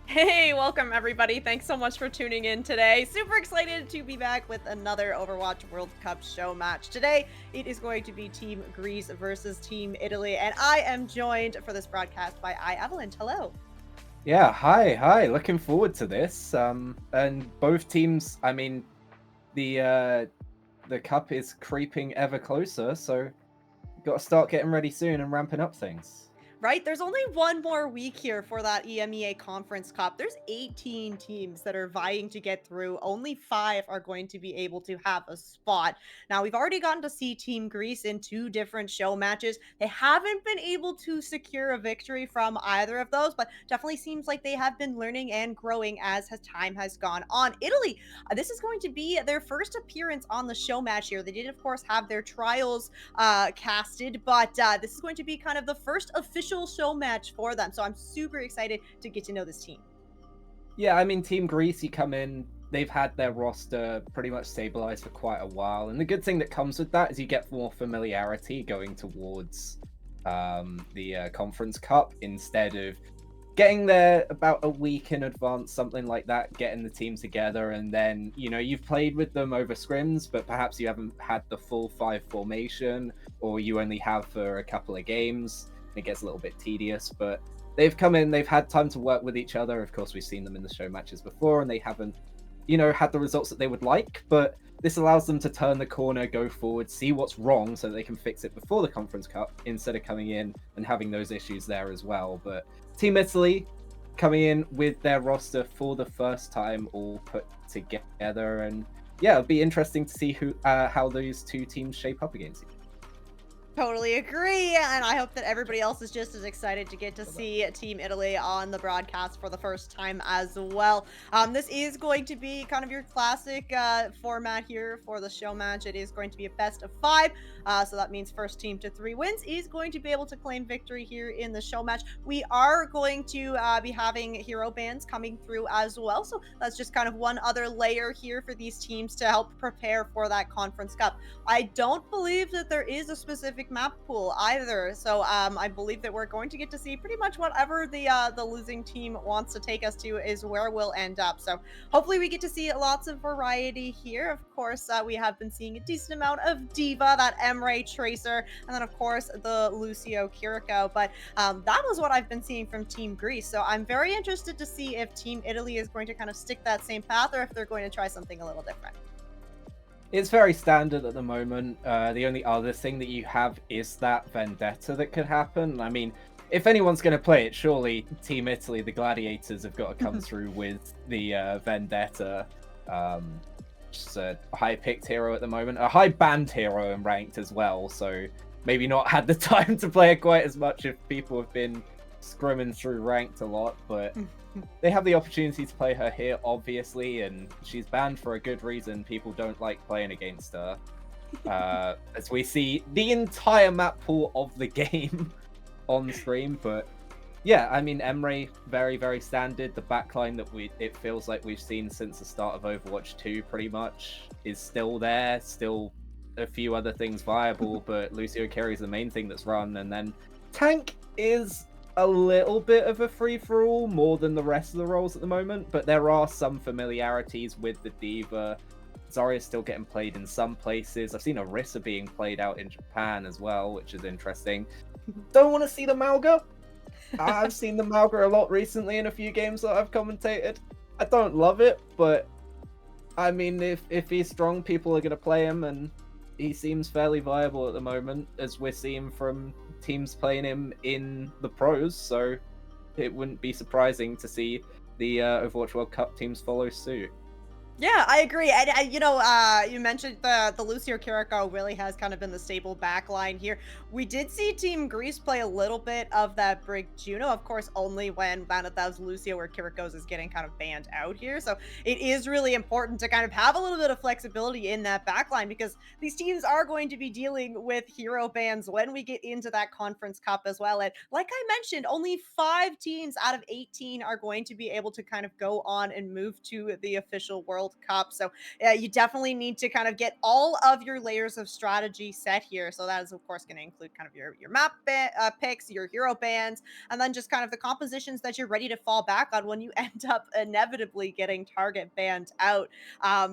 Hey, welcome everybody. Thanks so much for tuning in today. Super excited to be back with another Overwatch World Cup show match. Today, it is going to be Team Greece versus Team Italy, and I am joined for this broadcast by Evelyn. Hello. Yeah, hi. Looking forward to this. And both teams, I mean, the cup is creeping ever closer, so got to start getting ready soon and ramping up things. Right? There's only one more week here for that EMEA Conference Cup. There's 18 teams that are vying to get through. Only 5 are going to be able to have a spot. Now, we've already gotten to see Team Greece in 2 different show matches. They haven't been able to secure a victory from either of those, but definitely seems like they have been learning and growing as time has gone on. Italy, this is going to be their first appearance on the show match here. They did, of course, have their trials casted, but this is going to be kind of the first official show match for them. So I'm super excited to get to know this team. Yeah, I mean, Team Greece, you come in, they've had their roster pretty much stabilized for quite a while. And the good thing that comes with that is you get more familiarity going towards the Conference Cup instead of getting there about a week in advance, something like that, getting the team together, and then, you know, you've played with them over scrims, but perhaps you haven't had the full 5 formation, or you only have for a couple of games. It gets a little bit tedious, but they've come in, they've had time to work with each other. Of course, we've seen them in the show matches before, and they haven't, you know, had the results that they would like, but this allows them to turn the corner, go forward, see what's wrong so they can fix it before the Conference Cup instead of coming in and having those issues there as well. But Team Italy coming in with their roster for the first time all put together, and yeah, it'll be interesting to see how those two teams shape up against each other. Totally agree, and I hope that everybody else is just as excited to get to see Team Italy on the broadcast for the first time as well. This is going to be kind of your classic format here for the show match. It is going to be a best of 5, so that means first team to 3 wins is going to be able to claim victory here in the show match. We are going to be having hero bans coming through as well, so that's just kind of one other layer here for these teams to help prepare for that Conference Cup. I don't believe that there is a specific map pool either, so I believe that we're going to get to see pretty much whatever the losing team wants to take us to is where we'll end up. So hopefully we get to see lots of variety here. Of course, we have been seeing a decent amount of Diva, that Emre Tracer, and then of course the Lucio Kiriko, but that was what I've been seeing from Team Greece. So I'm very interested to see if Team Italy is going to kind of stick that same path or if they're going to try something a little different. It's very standard at the moment. The only other thing that you have is that vendetta that could happen. I mean, if anyone's going to play it, surely Team Italy, the Gladiators, have got to come through with the vendetta. Just a high-picked hero at the moment, a high-banned hero and ranked as well. So maybe not had the time to play it quite as much if people have been scrimming through ranked a lot, but they have the opportunity to play her here, obviously, and she's banned for a good reason. People don't like playing against her. As we see the entire map pool of the game on stream, but yeah, I mean, Emre, very, very standard. The backline that it feels like we've seen since the start of Overwatch 2 pretty much is still there, still a few other things viable, but Lucio carries the main thing that's run, and then tank is a little bit of a free for all, more than the rest of the roles at the moment. But there are some familiarities with the diva. Zarya's still getting played in some places. I've seen Orisa being played out in Japan as well, which is interesting. Don't want to see the Malga. I've seen the Malga a lot recently in a few games that I've commentated. I don't love it, but I mean, if he's strong, people are going to play him, and he seems fairly viable at the moment, as we're seeing from teams playing him in the pros. So it wouldn't be surprising to see the Overwatch World Cup teams follow suit. Yeah, I agree. And you mentioned the Lucio Kiriko really has kind of been the stable backline here. We did see Team Greece play a little bit of that Brig Juno, of course, only when Vanathav's Lucio or Kiriko's is getting kind of banned out here. So it is really important to kind of have a little bit of flexibility in that backline because these teams are going to be dealing with hero bans when we get into that conference cup as well. And like I mentioned, only 5 teams out of 18 are going to be able to kind of go on and move to the official World Cup. So you definitely need to kind of get all of your layers of strategy set here. So that is of course going to include kind of your picks, your hero bands, and then just kind of the compositions that you're ready to fall back on when you end up inevitably getting target banned out.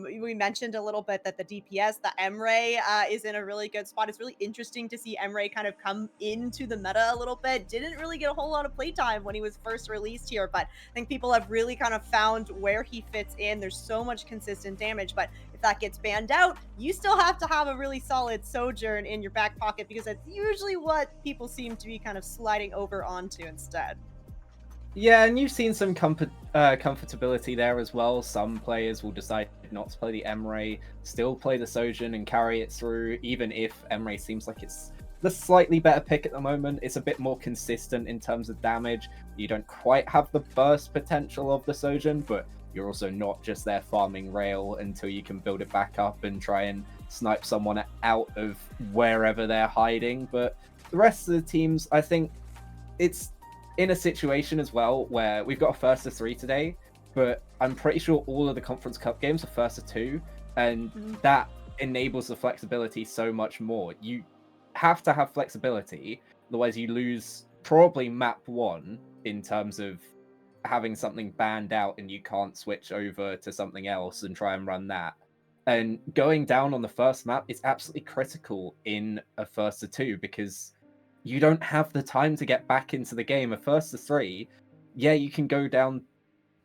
We mentioned a little bit that the DPS, the Emre, is in a really good spot. It's really interesting to see Emre kind of come into the meta a little bit. Didn't really get a whole lot of playtime when he was first released here, but I think people have really kind of found where he fits in. There's so much consistent damage, but if that gets banned out, you still have to have a really solid Sojourn in your back pocket because that's usually what people seem to be kind of sliding over onto instead. Yeah, and you've seen some comfortability there as well. Some players will decide not to play the Emre, still play the Sojin and carry it through, even if Emre seems like it's the slightly better pick at the moment. It's a bit more consistent in terms of damage. You don't quite have the burst potential of the Sojin, but you're also not just there farming rail until you can build it back up and try and snipe someone out of wherever they're hiding. But the rest of the teams, I think it's in a situation as well where we've got a first to 3 today, but I'm pretty sure all of the Conference Cup games are first to 2, and Mhm. that enables the flexibility so much more. You have to have flexibility, otherwise you lose probably map 1 in terms of having something banned out and you can't switch over to something else and try and run that. And going down on the first map is absolutely critical in a first to 2 because you don't have the time to get back into the game. A first to 3, yeah, you can go down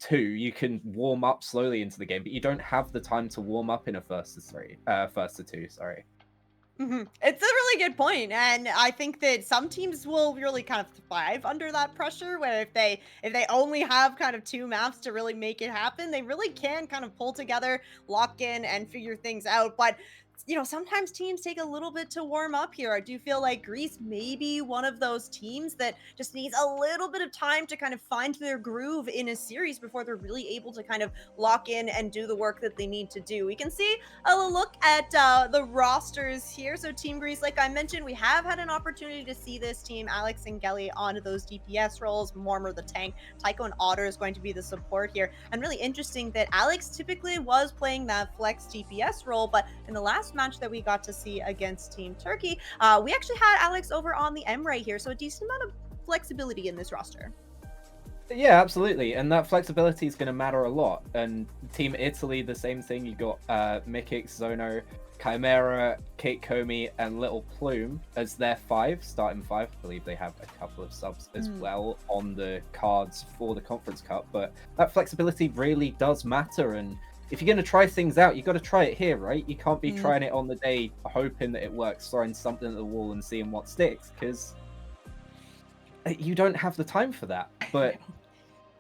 2, you can warm up slowly into the game, but you don't have the time to warm up in a first to 2, sorry. It's a really good point, and I think that some teams will really kind of thrive under that pressure. Where if they only have kind of 2 maps to really make it happen, they really can kind of pull together, lock in, and figure things out. But sometimes teams take a little bit to warm up here. I do feel like Greece may be one of those teams that just needs a little bit of time to kind of find their groove in a series before they're really able to kind of lock in and do the work that they need to do. We can see a look at the rosters here. So Team Greece, like I mentioned, we have had an opportunity to see this team, Alex and Gelly, on those DPS roles, Mormor the tank, Tycho and Otter is going to be the support here. And really interesting that Alex typically was playing that flex DPS role, but in the last match that we got to see against Team Turkey, we actually had Alex over on the M right here. So a decent amount of flexibility in this roster. Yeah, absolutely, and that flexibility is going to matter a lot. And Team Italy, the same thing. You got Mikkix, Zono, Chimera, Kate Comey, and Little Plume as their starting five. I believe they have a couple of subs as well on the cards for the Conference Cup. But that flexibility really does matter. And if you're going to try things out, you've got to try it here, right? You can't be trying it on the day, hoping that it works, throwing something at the wall and seeing what sticks, because you don't have the time for that. But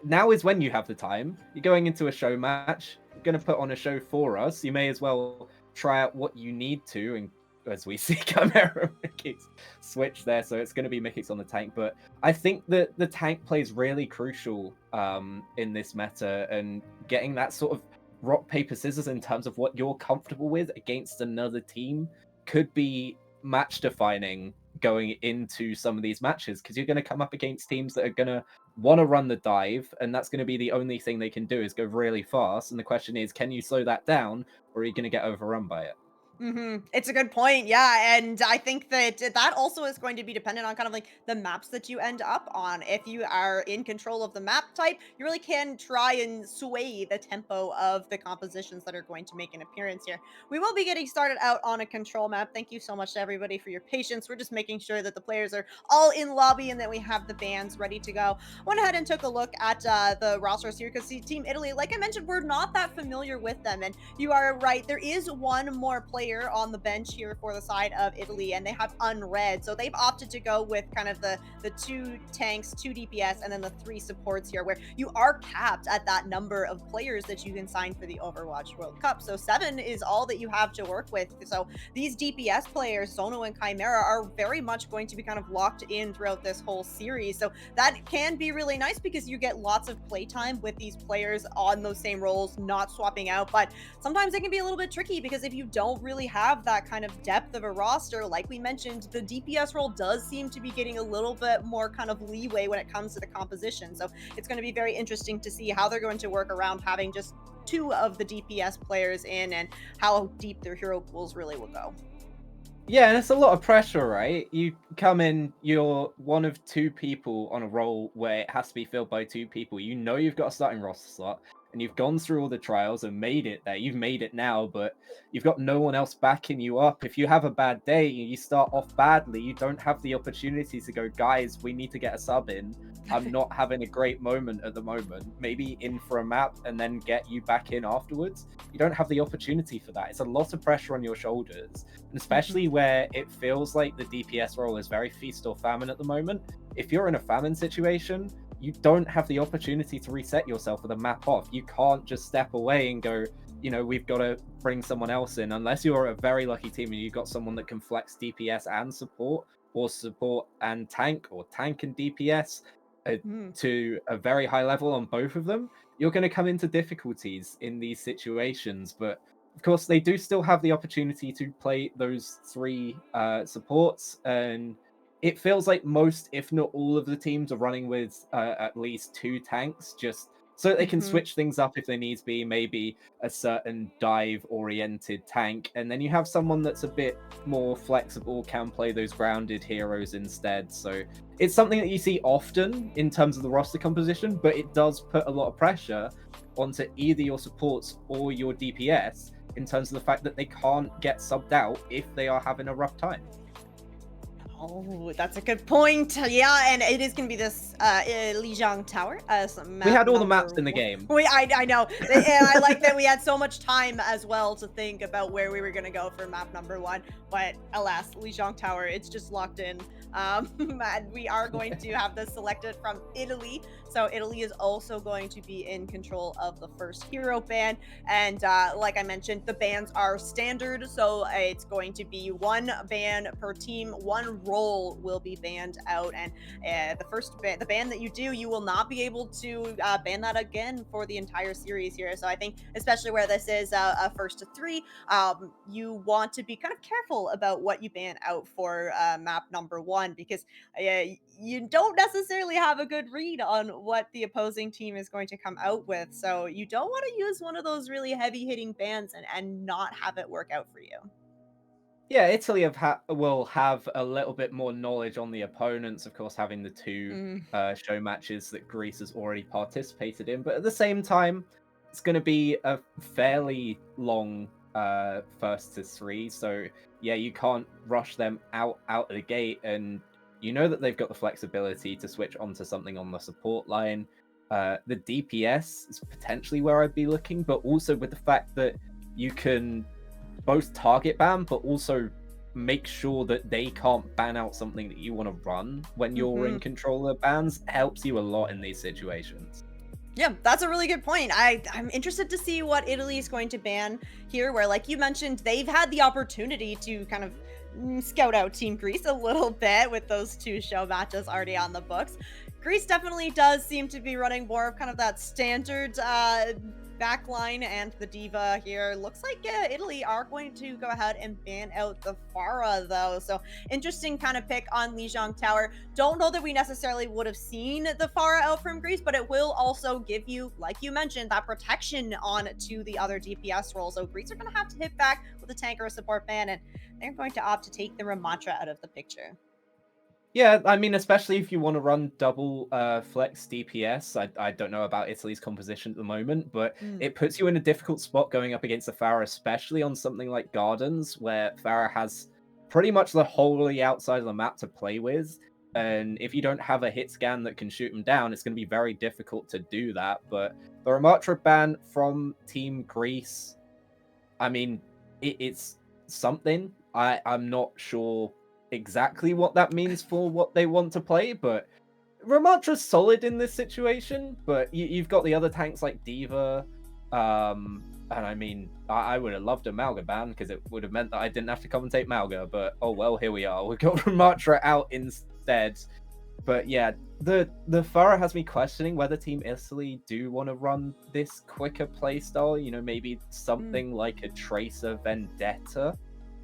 now is when you have the time. You're going into a show match. You're going to put on a show for us. You may as well try out what you need to. And as we see, Chimera Mikkix switch there, so it's going to be Mikkix on the tank. But I think that the tank plays really crucial in this meta, and getting that sort of rock paper scissors in terms of what you're comfortable with against another team could be match defining going into some of these matches, because you're going to come up against teams that are going to want to run the dive, and that's going to be the only thing they can do is go really fast. And the question is, can you slow that down, or are you going to get overrun by it? It's a good point, yeah, and I think that that also is going to be dependent on kind of like the maps that you end up on. If you are in control of the map type, you really can try and sway the tempo of the compositions that are going to make an appearance here. We will be getting started out on a control map. Thank you so much to everybody for your patience. We're just making sure that the players are all in lobby and that we have the bands ready to go. Went ahead and took a look at the rosters here because Team Italy, like I mentioned, we're not that familiar with them, and you are right. There is one more player on the bench here for the side of Italy, and they have unread. So they've opted to go with kind of the two tanks, two DPS, and then the three supports here, where you are capped at that number of players that you can sign for the Overwatch World Cup. So 7 is all that you have to work with. So these DPS players, Sono and Chimera, are very much going to be kind of locked in throughout this whole series. So that can be really nice because you get lots of playtime with these players on those same roles, not swapping out. But sometimes it can be a little bit tricky because if you don't really have that kind of depth of a roster, like we mentioned, the DPS role does seem to be getting a little bit more kind of leeway when it comes to the composition. So it's going to be very interesting to see how they're going to work around having just 2 of the DPS players in and how deep their hero pools really will go. Yeah, and it's a lot of pressure, right? You come in, you're one of two people on a role where it has to be filled by two people. You know you've got a starting roster slot, and you've gone through all the trials and made it there. You've made it now, but you've got no one else backing you up. If you have a bad day, you start off badly, you don't have the opportunity to go, guys, we need to get a sub in. I'm not having a great moment at the moment. Maybe in for a map and then get you back in afterwards. You don't have the opportunity for that. It's a lot of pressure on your shoulders, and especially where it feels like the DPS role is very feast or famine at the moment. If you're in a famine situation, you don't have the opportunity to reset yourself with a map off. You can't just step away and go, we've got to bring someone else in, unless you're a very lucky team and you've got someone that can flex DPS and support, or support and tank, or tank and DPS uh, Mhm. to a very high level on both of them. You're going to come into difficulties in these situations. But of course, they do still have the opportunity to play those three supports, and it feels like most, if not all, of the teams are running with at least two tanks, just so that they can Mhm. switch things up if they needs be. Maybe a certain dive-oriented tank, and then you have someone that's a bit more flexible, can play those grounded heroes instead. So it's something that you see often in terms of the roster composition, but it does put a lot of pressure onto either your supports or your DPS in terms of the fact that they can't get subbed out if they are having a rough time. Oh, that's a good point. Yeah, and it is going to be this Lijiang Tower as We map had all the maps number in the one. game. I know. And I like that we had so much time as well to think about where we were going to go for map number 1. But alas, Lijiang Tower, it's just locked in. And we are going to have this selected from Italy. So Italy is also going to be in control of the first hero ban. And like I mentioned, the bans are standard. So it's going to be 1 ban per team, 1 role will be banned out. And the ban that you do, you will not be able to ban that again for the entire series here. So I think, especially where this is a first to 3, you want to be kind of careful about what you ban out for map number 1 because you don't necessarily have a good read on what the opposing team is going to come out with. So you don't want to use one of those really heavy hitting bans and not have it work out for you. Yeah, Italy will have a little bit more knowledge on the opponents, of course, having the two Mm, show matches that Greece has already participated in. But at the same time, it's going to be a fairly long first to 3. So yeah, you can't rush them out of the gate, and you know that they've got the flexibility to switch onto something on the support line. The DPS is potentially where I'd be looking, but also with the fact that you can both target ban, but also make sure that they can't ban out something that you want to run when you're in mhm. control of bans, helps you a lot in these situations. Yeah, that's a really good point. I'm interested to see what Italy is going to ban here, where, like you mentioned, they've had the opportunity to kind of scout out Team Greece a little bit with those 2 show matches already on the books. Greece definitely does seem to be running more of kind of that standard backline and the diva here. Looks like Italy are going to go ahead and ban out the Pharah though. So interesting kind of pick on Lijiang Tower. Don't know that we necessarily would have seen the Pharah out from Greece, but it will also give you, like you mentioned, that protection on to the other DPS roles. So Greece are going to have to hit back with a tank or a support ban, and they're going to opt to take the Ramatra out of the picture. Yeah, I mean, especially if you want to run double flex DPS. I don't know about Italy's composition at the moment, but Mm, it puts you in a difficult spot going up against the Pharah, especially on something like Gardens, where Pharah has pretty much the wholly outside of the map to play with. And if you don't have a hit scan that can shoot them down, it's going to be very difficult to do that. But the Ramatra ban from Team Greece, I mean, it's something. I'm not sure exactly what that means for what they want to play, but Ramatra's solid in this situation. But you've got the other tanks like Diva, and I mean, I would have loved a Malga ban because it would have meant that I didn't have to commentate Malga. But oh well, here we are. We've got Ramatra out instead. But yeah, the Farah has me questioning whether Team Italy do want to run this quicker playstyle. You know, maybe mm, something like a Tracer Vendetta,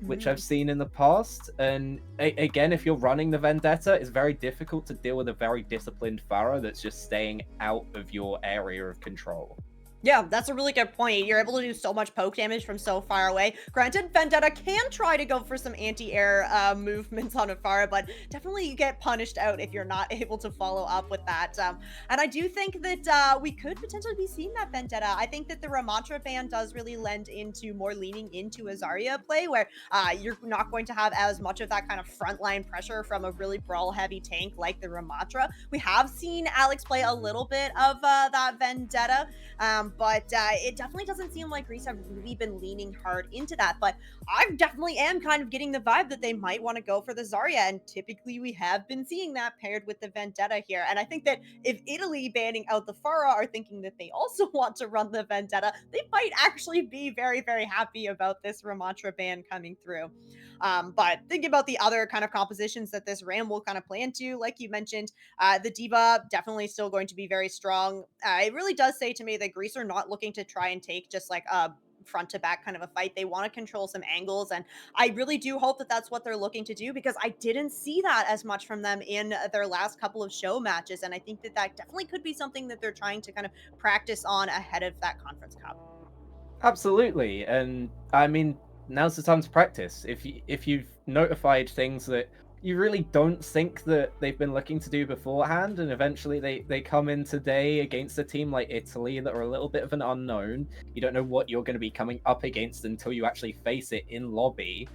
which I've mm. seen in the past. And again, if you're running the Vendetta, it's very difficult to deal with a very disciplined Farah that's just staying out of your area of control. Yeah, that's a really good point. You're able to do so much poke damage from so far away. Granted, Vendetta can try to go for some anti-air movements on a Pharah, but definitely you get punished out if you're not able to follow up with that. And I do think that we could potentially be seeing that Vendetta. I think that the Ramatra ban does really lend into more leaning into a Zarya play, where you're not going to have as much of that kind of frontline pressure from a really brawl-heavy tank like the Ramatra. We have seen Alex play a little bit of that Vendetta, but it definitely doesn't seem like Greece have really been leaning hard into that. But I definitely am kind of getting the vibe that they might want to go for the Zarya. And typically we have been seeing that paired with the Vendetta here. And I think that if Italy banning out the Farah are thinking that they also want to run the Vendetta, they might actually be very, very happy about this Ramatra ban coming through. But thinking about the other kind of compositions that this Ram will kind of play into, like you mentioned, the Diva definitely still going to be very strong. It really does say to me that Greece are not looking to try and take just like a front to back kind of a fight. They want to control some angles. And I really do hope that that's what they're looking to do because I didn't see that as much from them in their last couple of show matches. And I think that that definitely could be something that they're trying to kind of practice on ahead of that conference cup. Absolutely, and I mean, now's the time to practice. If you've notified things that you really don't think that they've been looking to do beforehand, and eventually they come in today against a team like Italy that are a little bit of an unknown. You don't know what you're going to be coming up against until you actually face it in lobby.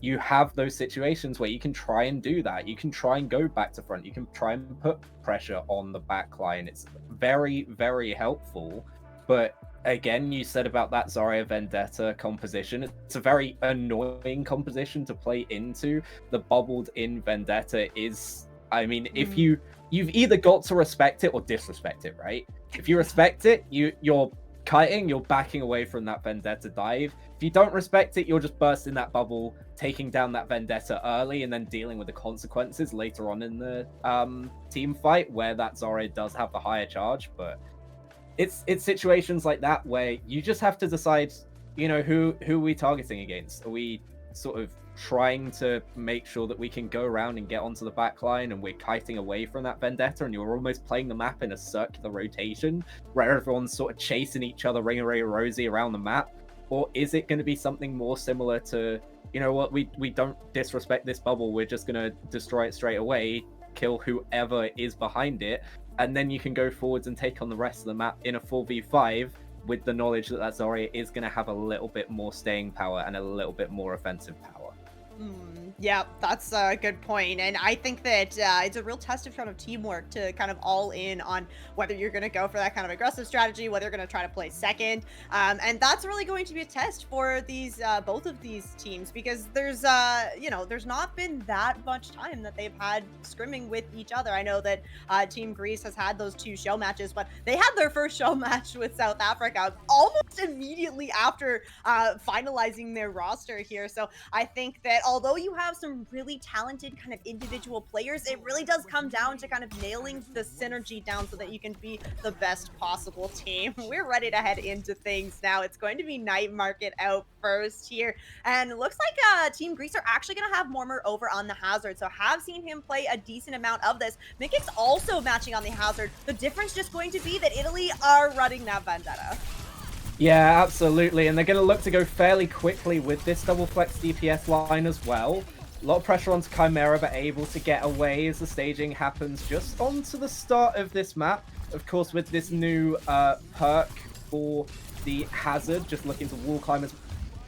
You have those situations where you can try and do that. You can try and go back to front. You can try and put pressure on the back line. It's very, very helpful. But again, you said about that Zarya Vendetta composition. It's a very annoying composition to play into. The bubbled in Vendetta is, I mean, if Mm. you've either got to respect it or disrespect it, right? If you respect it, you're kiting, you're backing away from that Vendetta dive. If you don't respect it, you're just bursting that bubble, taking down that Vendetta early, and then dealing with the consequences later on in the team fight, where that Zarya does have the higher charge. But it's situations like that where you just have to decide, you know, who are we targeting against? Are we sort of trying to make sure that we can go around and get onto the back line and we're kiting away from that Vendetta and you're almost playing the map in a circular rotation where everyone's sort of chasing each other ring a rosy around the map? Or is it going to be something more similar to, you know what, we don't disrespect this bubble, we're just going to destroy it straight away, kill whoever is behind it, and then you can go forwards and take on the rest of the map in a 4v5 with the knowledge that that Zarya is going to have a little bit more staying power and a little bit more offensive power. Yeah, that's a good point. And I think that it's a real test of kind of teamwork to kind of all in on whether you're going to go for that kind of aggressive strategy, whether you're going to try to play second. And that's really going to be a test for these both of these teams because there's there's not been that much time that they've had scrimming with each other. I know that Team Greece has had those two show matches, but they had their first show match with South Africa almost immediately after finalizing their roster here. So I think that although you have have some really talented kind of individual players. It really does come down to kind of nailing the synergy down so that you can be the best possible team. We're ready to head into things now. It's going to be Night Market out first here. And it looks like Team Greece are actually going to have Mormor over on the Hazard. So have seen him play a decent amount of this. Mikik's also matching on the Hazard. The difference just going to be that Italy are running that Vendetta. Yeah, absolutely. And they're going to look to go fairly quickly with this double flex DPS line as well. A lot of pressure onto Chimera, but able to get away as the staging happens just onto the start of this map. Of course, with this new perk for the Hazard, just looking to wall climb as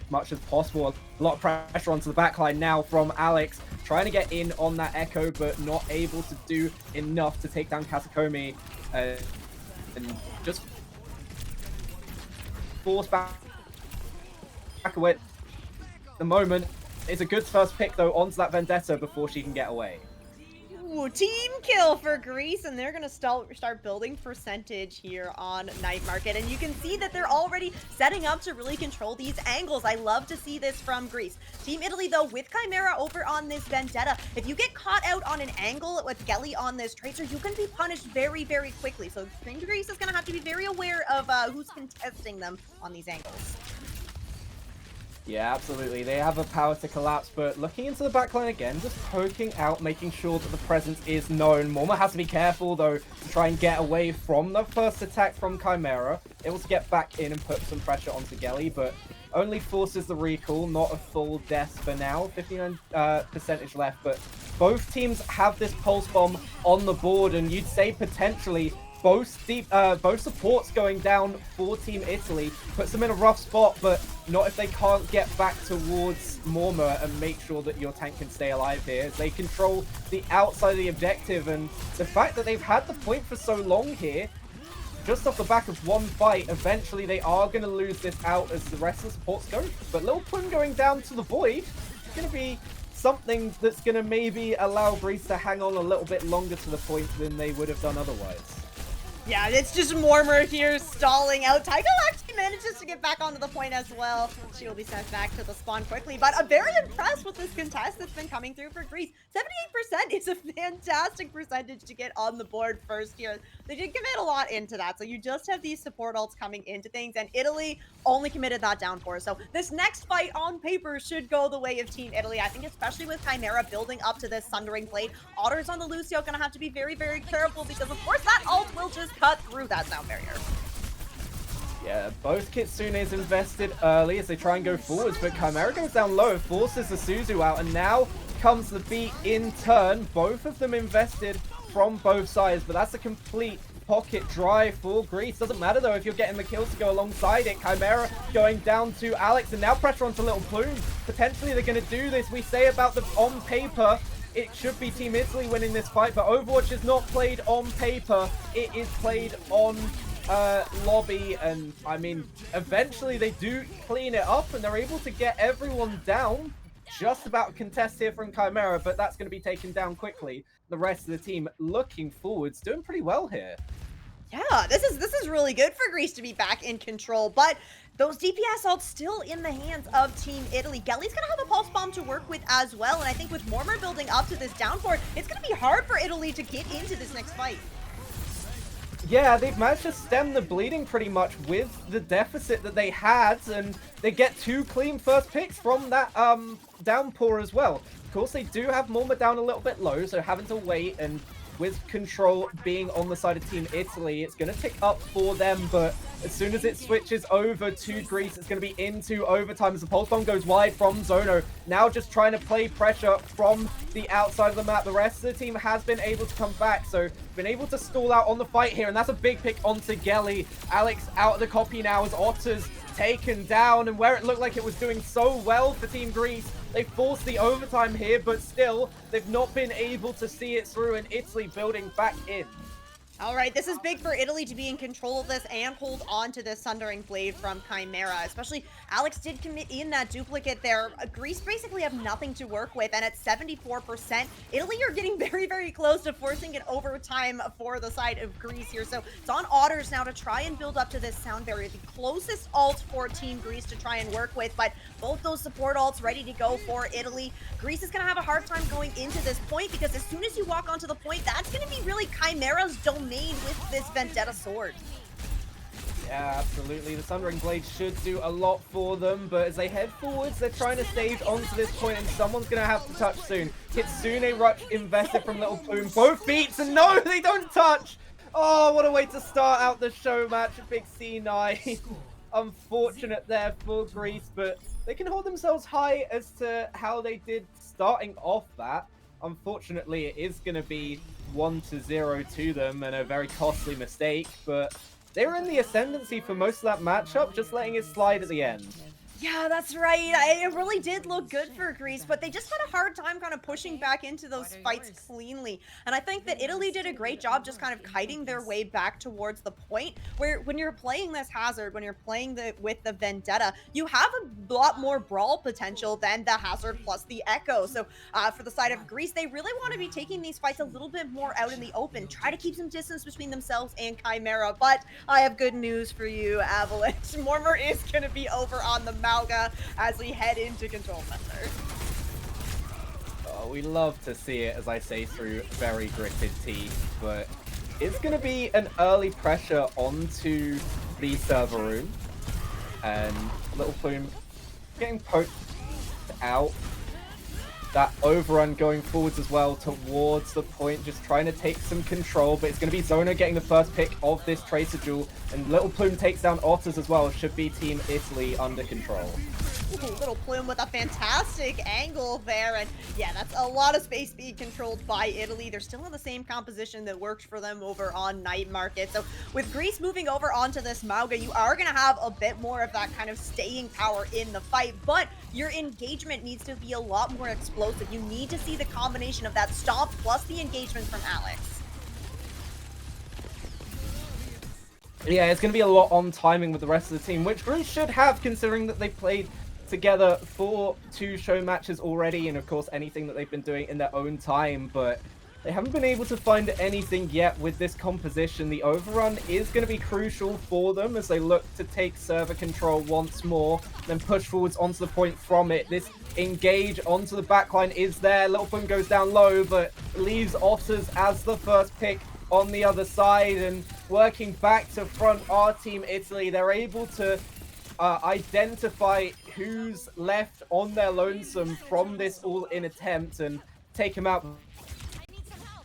much as possible. A lot of pressure onto the backline now from Alex, trying to get in on that Echo, but not able to do enough to take down Kasakomi. And just force back away at the moment. It's a good first pick, though, onto that Vendetta before she can get away. Ooh, team kill for Greece, and they're going to start building percentage here on Night Market. And you can see that they're already setting up to really control these angles. I love to see this from Greece. Team Italy, though, with Chimera over on this Vendetta, if you get caught out on an angle with Gelly on this Tracer, you can be punished very, very quickly. So Team Greece is going to have to be very aware of who's contesting them on these angles. Yeah, absolutely. They have a power to collapse, but looking into the backline again, just poking out, making sure that the presence is known. Mormor has to be careful, though, to try and get away from the first attack from Chimera. Able to get back in and put some pressure onto Gelly, but only forces the recall, not a full death for now. 59% percentage left, but both teams have this pulse bomb on the board, and you'd say potentially both supports going down for Team Italy puts them in a rough spot, but not if they can't get back towards Mormor and make sure that your tank can stay alive here, as they control the outside of the objective. And the fact that they've had the point for so long here, just off the back of one fight, eventually they are going to lose this out as the rest of the supports go. But Lil Pun going down to the Void is going to be something that's going to maybe allow Greece to hang on a little bit longer to the point than they would have done otherwise. Yeah, it's just Mormor here stalling out. Tycho actually manages to get back onto the point as well. She will be sent back to the spawn quickly, but I'm very impressed with this contest that's been coming through for Greece. 78% is a fantastic percentage to get on the board first here. They did commit a lot into that, so you just have these support ults coming into things, and Italy only committed that down for. So this next fight on paper should go the way of Team Italy. I think especially with Chimera building up to this Sundering Blade, Otters on the Lucio gonna have to be very, very careful, because of course that ult will just cut through that sound barrier. Yeah, both Kitsunes invested early as they try and go forwards, but Chimera goes down low, forces the Suzu out, and now comes the beat in turn. Both of them invested from both sides, but that's a complete pocket drive for Greece. Doesn't matter though if you're getting the kills to go alongside it. Chimera going down to Alex, and now pressure onto Little Plume. Potentially they're going to do this. We say about the on paper, it should be Team Italy winning this fight, but Overwatch is not played on paper. It is played on lobby, and I mean, eventually they do clean it up, and they're able to get everyone down. Just about contest here from Chimera, but that's going to be taken down quickly. The rest of the team looking forwards, doing pretty well here. Yeah, this is really good for Greece to be back in control, but those DPS ults still in the hands of Team Italy. Gelly's gonna have a pulse bomb to work with as well, and I think with Mormor building up to this downpour, it's gonna be hard for Italy to get into this next fight. Yeah, they've managed to stem the bleeding pretty much with the deficit that they had, and they get 2 clean first picks from that downpour as well. Of course, they do have Mormor down a little bit low, so having to wait, and with control being on the side of Team Italy, it's going to tick up for them, but as soon as it switches over to Greece, it's going to be into overtime as the pulse bomb goes wide from Zono. Now just trying to play pressure from the outside of the map. The rest of the team has been able to come back, so been able to stall out on the fight here, and that's a big pick onto Gelly. Alex out of the copy now as Otters taken down, and where it looked like it was doing so well for Team Greece, they forced the overtime here, but still, they've not been able to see it through, and Italy building back in. All right, this is big for Italy to be in control of this and hold on to this Sundering Blade from Chimera. Especially, Alex did commit in that duplicate there. Greece basically have nothing to work with, and at 74%, Italy are getting very, very close to forcing it overtime for the side of Greece here. So it's on Otters now to try and build up to this sound barrier, the closest ult for Team Greece to try and work with, but both those support ults ready to go for Italy. Greece is going to have a hard time going into this point because as soon as you walk onto the point, that's going to be really Chimera's domain with this Vendetta sword. Yeah, absolutely. The Sundering Blade should do a lot for them, but as they head forwards, they're trying to stage onto this point, and someone's going to have to touch soon. Kitsune Rush invested from Little Plume. Both beats, and no, they don't touch! Oh, what a way to start out the show match. A big C9. Unfortunate there for Greece, but they can hold themselves high as to how they did starting off that. Unfortunately, it is going to be 1-0 to them and a very costly mistake, but they were in the ascendancy for most of that matchup, just letting it slide at the end. Yeah, that's right. It really did look good for Greece, but they just had a hard time kind of pushing back into those fights cleanly. And I think that Italy did a great job just kind of kiting their way back towards the point where when you're playing this Hazard, when you're playing with the Vendetta, you have a lot more brawl potential than the Hazard plus the Echo. So for the side of Greece, they really want to be taking these fights a little bit more out in the open, try to keep some distance between themselves and Chimera. But I have good news for you, Avalanche. Mormor is going to be over on the Mauga as we head into Control Center. Oh, we love to see it, as I say, through very gritted teeth, but it's going to be an early pressure onto the server room, and Little Plume getting poked out. That overrun going forwards as well towards the point, just trying to take some control, but it's going to be Zona getting the first pick of this Tracer duel, and Little Plume takes down Otters as well. Should be Team Italy under control. Ooh, Little Plume with a fantastic angle there, and yeah, that's a lot of space being controlled by Italy. They're still in the same composition that worked for them over on Night Market. So with Greece moving over onto this Mauga, you are going to have a bit more of that kind of staying power in the fight, but your engagement needs to be a lot more explosive. You need to see the combination of that stomp plus the engagement from Alex. Yeah, it's going to be a lot on timing with the rest of the team, which Greece should have, considering that they played together for 2 show matches already, and of course anything that they've been doing in their own time, but they haven't been able to find anything yet with this composition. The overrun is going to be crucial for them as they look to take server control once more, then push forwards onto the point from it. This engage onto the backline is there. Little Plume goes down low, but leaves Otters as the first pick on the other side, and working back to front our Team Italy, they're able to identify who's left on their lonesome from this all-in attempt and take him out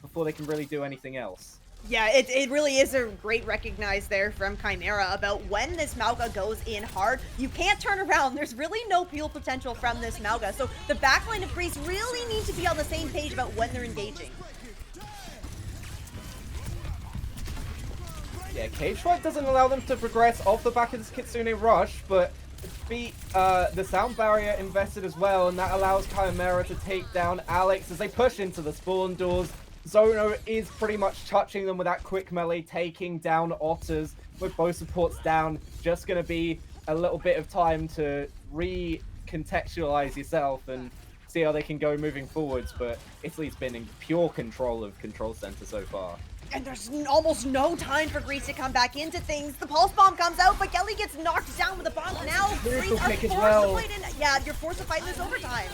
before they can really do anything else. Yeah, it really is a great recognize there from Chimera about when this Mauga goes in hard, you can't turn around. There's really no peel potential from this Mauga. So the backline of Greece really need to be on the same page about when they're engaging. Yeah, Cage Fight doesn't allow them to progress off the back of this Kitsune Rush, but beat the sound barrier invested as well, and that allows Chimera to take down Alex as they push into the spawn doors. Zono is pretty much touching them with that quick melee, taking down Otters with both supports down. Just going to be a little bit of time to recontextualize yourself and see how they can go moving forwards, but Italy's been in pure control of Control Center so far. And there's almost no time for Greece to come back into things. The pulse bomb comes out, but Kelly gets knocked down with a bomb. Now Greece are forced to fight in. Yeah, you're forced to fight this overtime.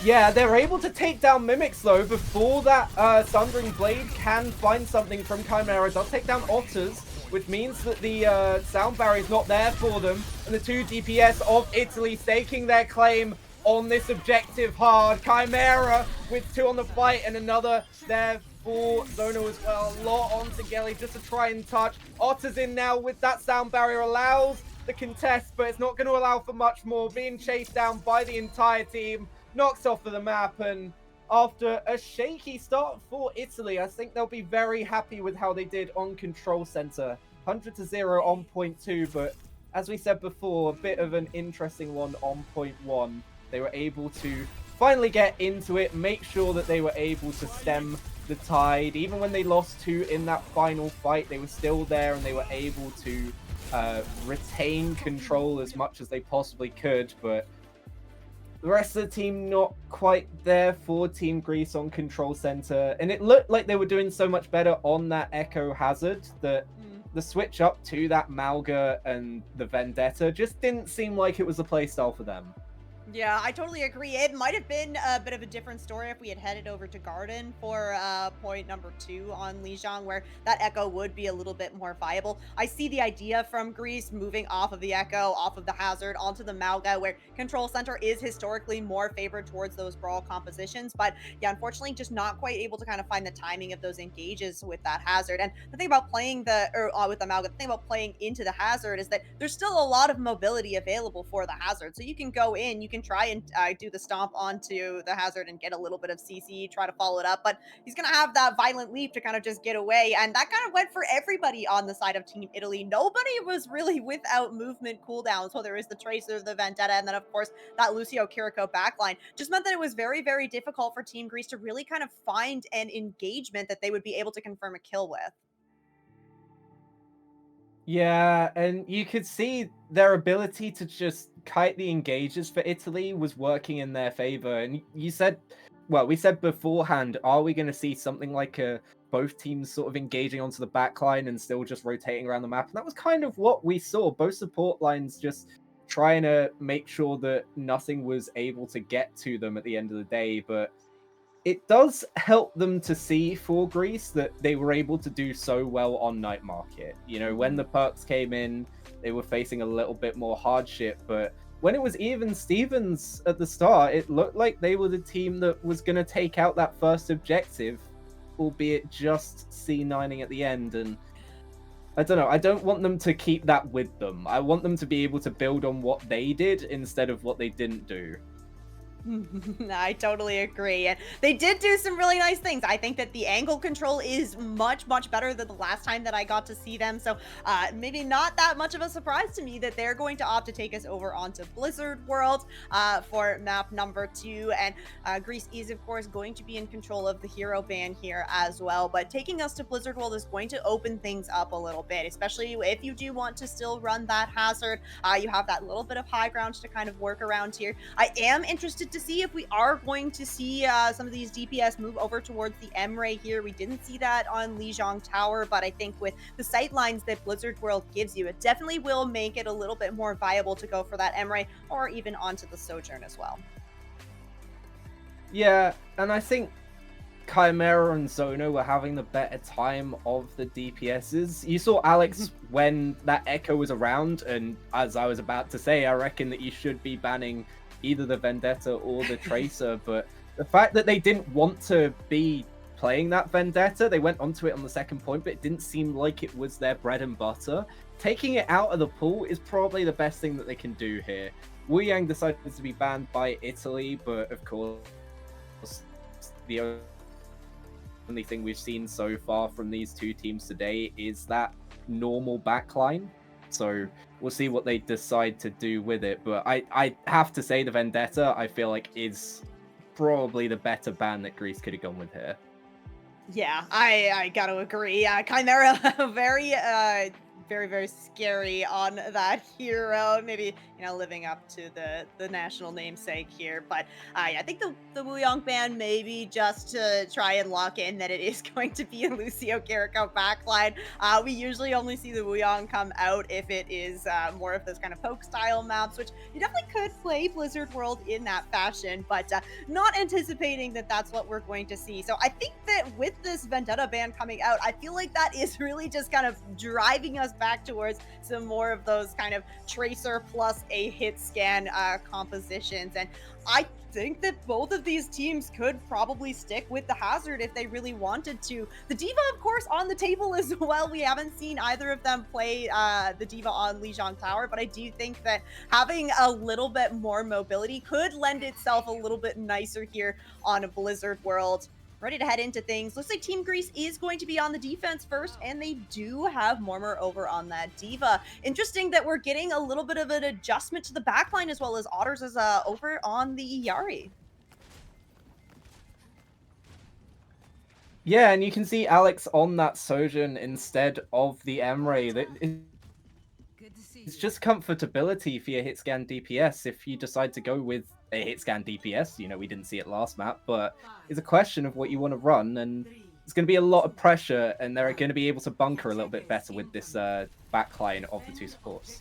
Yeah, they're able to take down Mimics though before that Sundering Blade can find something from Chimera. It does take down Otters, which means that the sound barrier is not there for them. And the 2 DPS of Italy staking their claim on this objective hard. Chimera with 2 on the fight and another there for Zono as well. A lot onto Gelly just to try and touch. Otters in now with that sound barrier, allows the contest, but it's not going to allow for much more. Being chased down by the entire team, knocks off of the map, and after a shaky start for Italy, I think they'll be very happy with how they did on Control Center. 100-0 on point 2, but as we said before, a bit of an interesting one on point 1. They were able to finally get into it, make sure that they were able to stem the tide. Even when they lost 2 in that final fight, they were still there and they were able to retain control as much as they possibly could. But the rest of the team not quite there for Team Greece on Control Center. And it looked like they were doing so much better on that Echo Hazard that the switch up to that Malga and the Vendetta just didn't seem like it was a playstyle for them. Yeah, I totally agree. It might have been a bit of a different story if we had headed over to Garden for point number 2 on Lijiang, where that Echo would be a little bit more viable. I see the idea from Greece moving off of the Echo, off of the Hazard, onto the Malga, where Control Center is historically more favored towards those brawl compositions. But yeah, unfortunately, just not quite able to kind of find the timing of those engages with that Hazard. And the thing about playing with the Malga, the thing about playing into the Hazard is that there's still a lot of mobility available for the Hazard. So you can go in, you can try and do the stomp onto the Hazard and get a little bit of CC, try to follow it up, but he's going to have that violent leap to kind of just get away. And that kind of went for everybody on the side of Team Italy. Nobody was really without movement cooldowns, whether it was the Tracer, the Vendetta, and then, of course, that Lucio Kiriko backline. Just meant that it was very, very difficult for Team Greece to really kind of find an engagement that they would be able to confirm a kill with. Yeah, and you could see their ability to just kite the engages for Italy was working in their favor. And you said, well, we said beforehand, are we going to see something like both teams sort of engaging onto the back line and still just rotating around the map? And that was kind of what we saw. Both support lines just trying to make sure that nothing was able to get to them at the end of the day. But it does help them to see for Greece that they were able to do so well on Night Market. You know, when the perks came in, they were facing a little bit more hardship, but when it was even Stevens at the start, it looked like they were the team that was going to take out that first objective, albeit just C9ing at the end. And I don't know, I don't want them to keep that with them. I want them to be able to build on what they did instead of what they didn't do. I totally agree. And they did do some really nice things. I think that the angle control is much, much better than the last time that I got to see them. So maybe not that much of a surprise to me that they're going to opt to take us over onto Blizzard World for map number 2. And Greece is, of course, going to be in control of the hero ban here as well. But taking us to Blizzard World is going to open things up a little bit, especially if you do want to still run that Hazard. You have that little bit of high ground to kind of work around here. I am interested to see if we are going to see some of these DPS move over towards the M-Ray here. We didn't see that on Lijiang Tower, but I think with the sight lines that Blizzard World gives you, it definitely will make it a little bit more viable to go for that M-Ray or even onto the Sojourn as well. Yeah, and I think Chimera and Zono were having the better time of the DPSs. You saw Alex when that Echo was around, and as I was about to say, I reckon that you should be banning either the Vendetta or the Tracer, but the fact that they didn't want to be playing that Vendetta, they went onto it on the second point, but it didn't seem like it was their bread and butter. Taking it out of the pool is probably the best thing that they can do here. Wu Yang decided to be banned by Italy, but of course, the only thing we've seen so far from these two teams today is that normal backline. So we'll see what they decide to do with it. But I have to say the Vendetta, I feel like, is probably the better ban that Greece could have gone with here. Yeah, I gotta agree. Chimera, very, very scary on that hero. Maybe, living up to the national namesake here. But I think the Wuyong ban maybe just to try and lock in that it is going to be a Lucio Kiriko backline. We usually only see the Wuyong come out if it is more of those kind of poke style maps, which you definitely could play Blizzard World in that fashion, but not anticipating that that's what we're going to see. So I think that with this Vendetta ban coming out, I feel like that is really just kind of driving us back towards some more of those kind of Tracer plus a hit scan compositions. And I think that both of these teams could probably stick with the Hazard if they really wanted to. The D.Va, of course, on the table as well. We haven't seen either of them play the D.Va on Lijiang Tower, but I do think that having a little bit more mobility could lend itself a little bit nicer here on a Blizzard World. Ready to head into things. Looks like Team Greece is going to be on the defense first, and they do have Mormor over on that D.Va. Interesting that we're getting a little bit of an adjustment to the backline as well as Otters is over on the Yari. Yeah, and you can see Alex on that Sojourn instead of the Emre. It's just comfortability for your hit scan DPS if you decide to go with a hit scan DPS. You know, we didn't see it last map, but it's a question of what you want to run, and it's going to be a lot of pressure, and they're going to be able to bunker a little bit better with this backline of the two supports.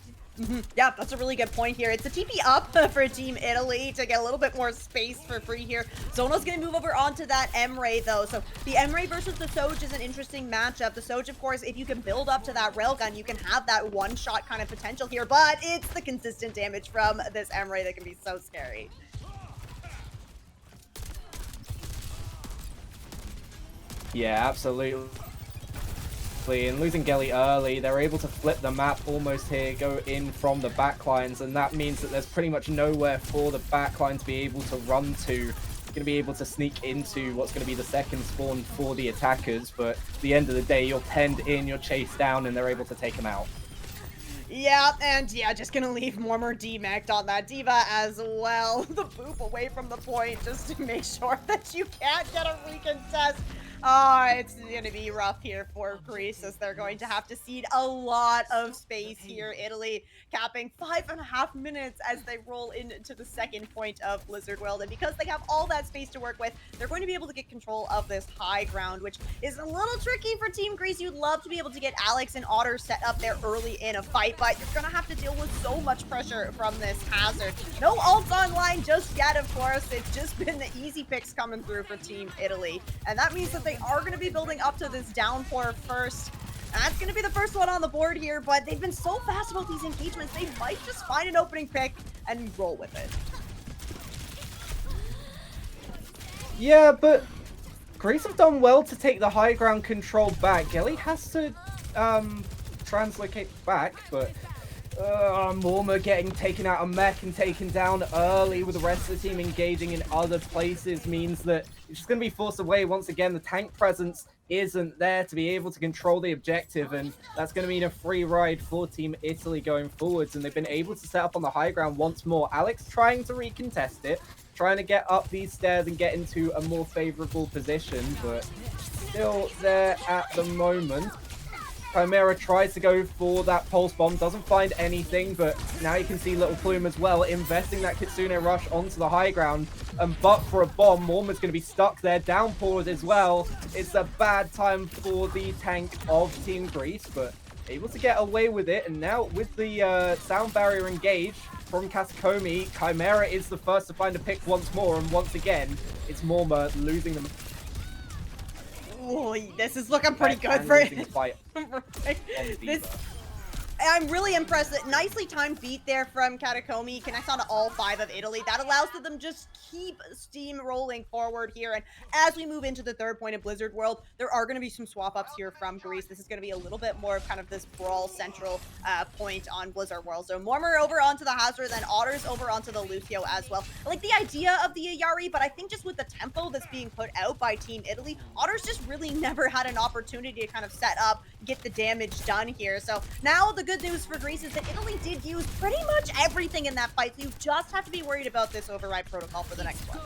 Yeah, that's a really good point here. It's a TP up for Team Italy to get a little bit more space for free here. Zono's going to move over onto that Emre, though. So the Emre versus the Soj is an interesting matchup. The Soj, of course, if you can build up to that railgun, you can have that one-shot kind of potential here. But it's the consistent damage from this Emre that can be so scary. Yeah, absolutely. And losing Gelly early, they're able to flip the map almost here, go in from the backlines, and that means that there's pretty much nowhere for the backline to be able to run to. Going to be able to sneak into what's going to be the second spawn for the attackers, but at the end of the day, you're penned in, you're chased down, and they're able to take them out. Yeah, and yeah, just gonna leave Mormor demeched on that D.Va as well. The boop away from the point just to make sure that you can't get a recontest. It's gonna be rough here for Greece as they're going to have to cede a lot of space here. Italy capping 5.5 minutes as they roll into the second point of Blizzard World. And because they have all that space to work with, they're going to be able to get control of this high ground, which is a little tricky for Team Greece. You'd love to be able to get Alex and Otter set up there early in a fight, but you're gonna have to deal with so much pressure from this hazard. No ults online just yet, of course. It's just been the easy picks coming through for Team Italy. And that means that they are going to be building up to this downpour first. That's going to be the first one on the board here, but they've been so fast about these engagements, they might just find an opening pick and roll with it. Yeah, but Greece have done well to take the high ground control back. Gelly has to translocate back, but Mormor getting taken out of mech and taken down early with the rest of the team engaging in other places means that it's just going to be forced away once again. The tank presence isn't there to be able to control the objective, and that's going to mean a free ride for Team Italy going forwards, and they've been able to set up on the high ground once more. Alex trying to recontest it, trying to get up these stairs and get into a more favorable position, but still there at the moment. Chimera tries to go for that pulse bomb, doesn't find anything, but now you can see Little Plume as well, investing that Kitsune rush onto the high ground, and but for a bomb, Mormor's going to be stuck there, downpours as well. It's a bad time for the tank of Team Greece, but able to get away with it, and now with the sound barrier engaged from Kasakomi, Chimera is the first to find a pick once more, and once again, it's Mormor losing them. Oh, this is looking pretty good for it. I'm really impressed. Nicely timed beat there from Katakomi. Connects onto all 5 of Italy. That allows them just keep steam rolling forward here. And as we move into the third point of Blizzard World, there are going to be some swap ups here from Greece. This is going to be a little bit more of kind of this brawl central point on Blizzard World. So Mormor over onto the Hazard, then Otter's over onto the Lucio as well. I like the idea of the Ayari, but I think just with the tempo that's being put out by Team Italy, Otter's just really never had an opportunity to kind of set up, get the damage done here. So now the good news for Greece is that Italy did use pretty much everything in that fight, so you just have to be worried about this override protocol for the next one.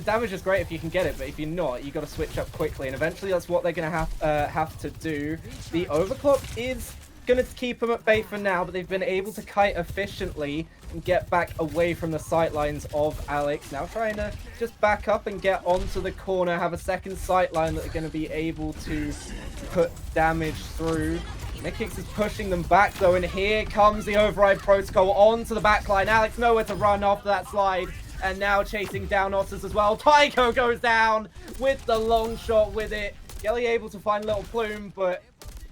Damage is great if you can get it, but if you're not, you got to switch up quickly, and eventually that's what they're going to have to do. The overclock is going to keep them at bay for now, but they've been able to kite efficiently and get back away from the sightlines of Alex. Now trying to just back up and get onto the corner, have a second sightline that they're going to be able to put damage through. Nikix is pushing them back though, and here comes the override protocol onto the backline. Alex nowhere to run after that slide, and now chasing down Otters as well. Tycho goes down with the long shot with it. Gelly able to find Little Plume, but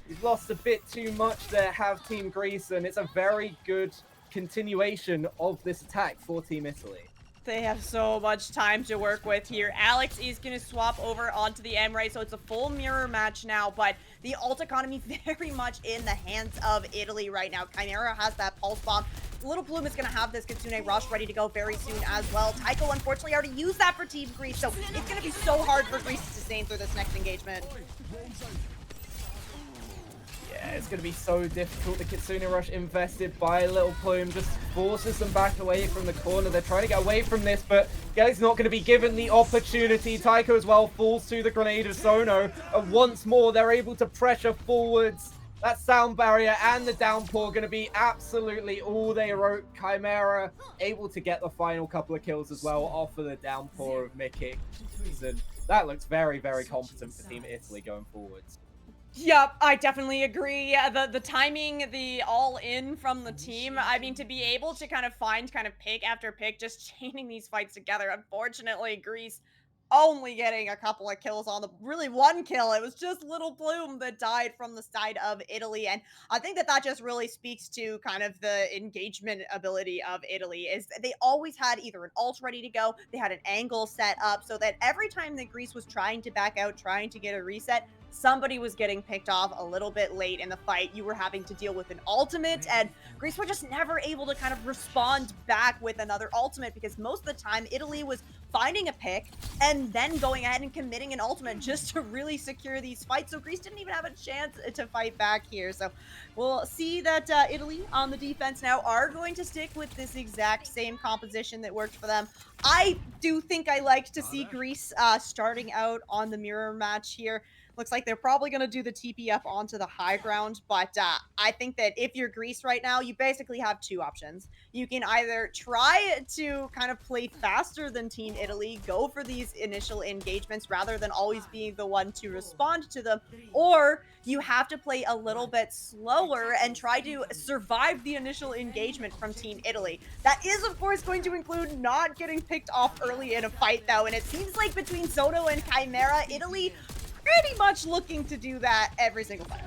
he's lost a bit too much there, have Team Greece, and it's a very good continuation of this attack for Team Italy. They have so much time to work with here. Alex is going to swap over onto the Emre, so it's a full mirror match now, but the ult economy very much in the hands of Italy right now. Chimera has that pulse bomb. Little Plume is going to have this Kitsune rush ready to go very soon as well. Tycho unfortunately already used that for Team Greece, so it's going to be so hard for Greece to sustain through this next engagement. Yeah, it's going to be so difficult. The Kitsune Rush invested by Little Plume just forces them back away from the corner. They're trying to get away from this, but Gelly's not going to be given the opportunity. Taiko as well falls to the grenade of Zono. And once more, they're able to pressure forwards. That sound barrier and the downpour going to be absolutely all they wrote. Chimera able to get the final couple of kills as well off of the downpour of Mickey. And that looks very, very competent for Team Italy going forwards. Yep, I definitely agree. Yeah, the timing, the all in from the team. I mean, to be able to kind of find kind of pick after pick, just chaining these fights together. Unfortunately, Greece only getting a couple of kills on the really one kill. It was just Little Bloom that died from the side of Italy, and I think that that just really speaks to kind of the engagement ability of Italy. Is they always had either an ult ready to go, they had an angle set up, so that every time that Greece was trying to back out, trying to get a reset, somebody was getting picked off a little bit late in the fight. You were having to deal with an ultimate, and Greece were just never able to kind of respond back with another ultimate because most of the time Italy was finding a pick and then going ahead and committing an ultimate just to really secure these fights. So Greece didn't even have a chance to fight back here. So we'll see that Italy on the defense now are going to stick with this exact same composition that worked for them. I do think I like to see Greece starting out on the mirror match here. Looks like they're probably going to do the TP up onto the high ground, but I think that if you're Greece right now, you basically have two options. You can either try to kind of play faster than Team Italy, go for these initial engagements rather than always being the one to respond to them, or you have to play a little bit slower and try to survive the initial engagement from Team Italy. That is, of course, going to include not getting picked off early in a fight, though, and it seems like between Zono and Chimera, Italy pretty much looking to do that every single time.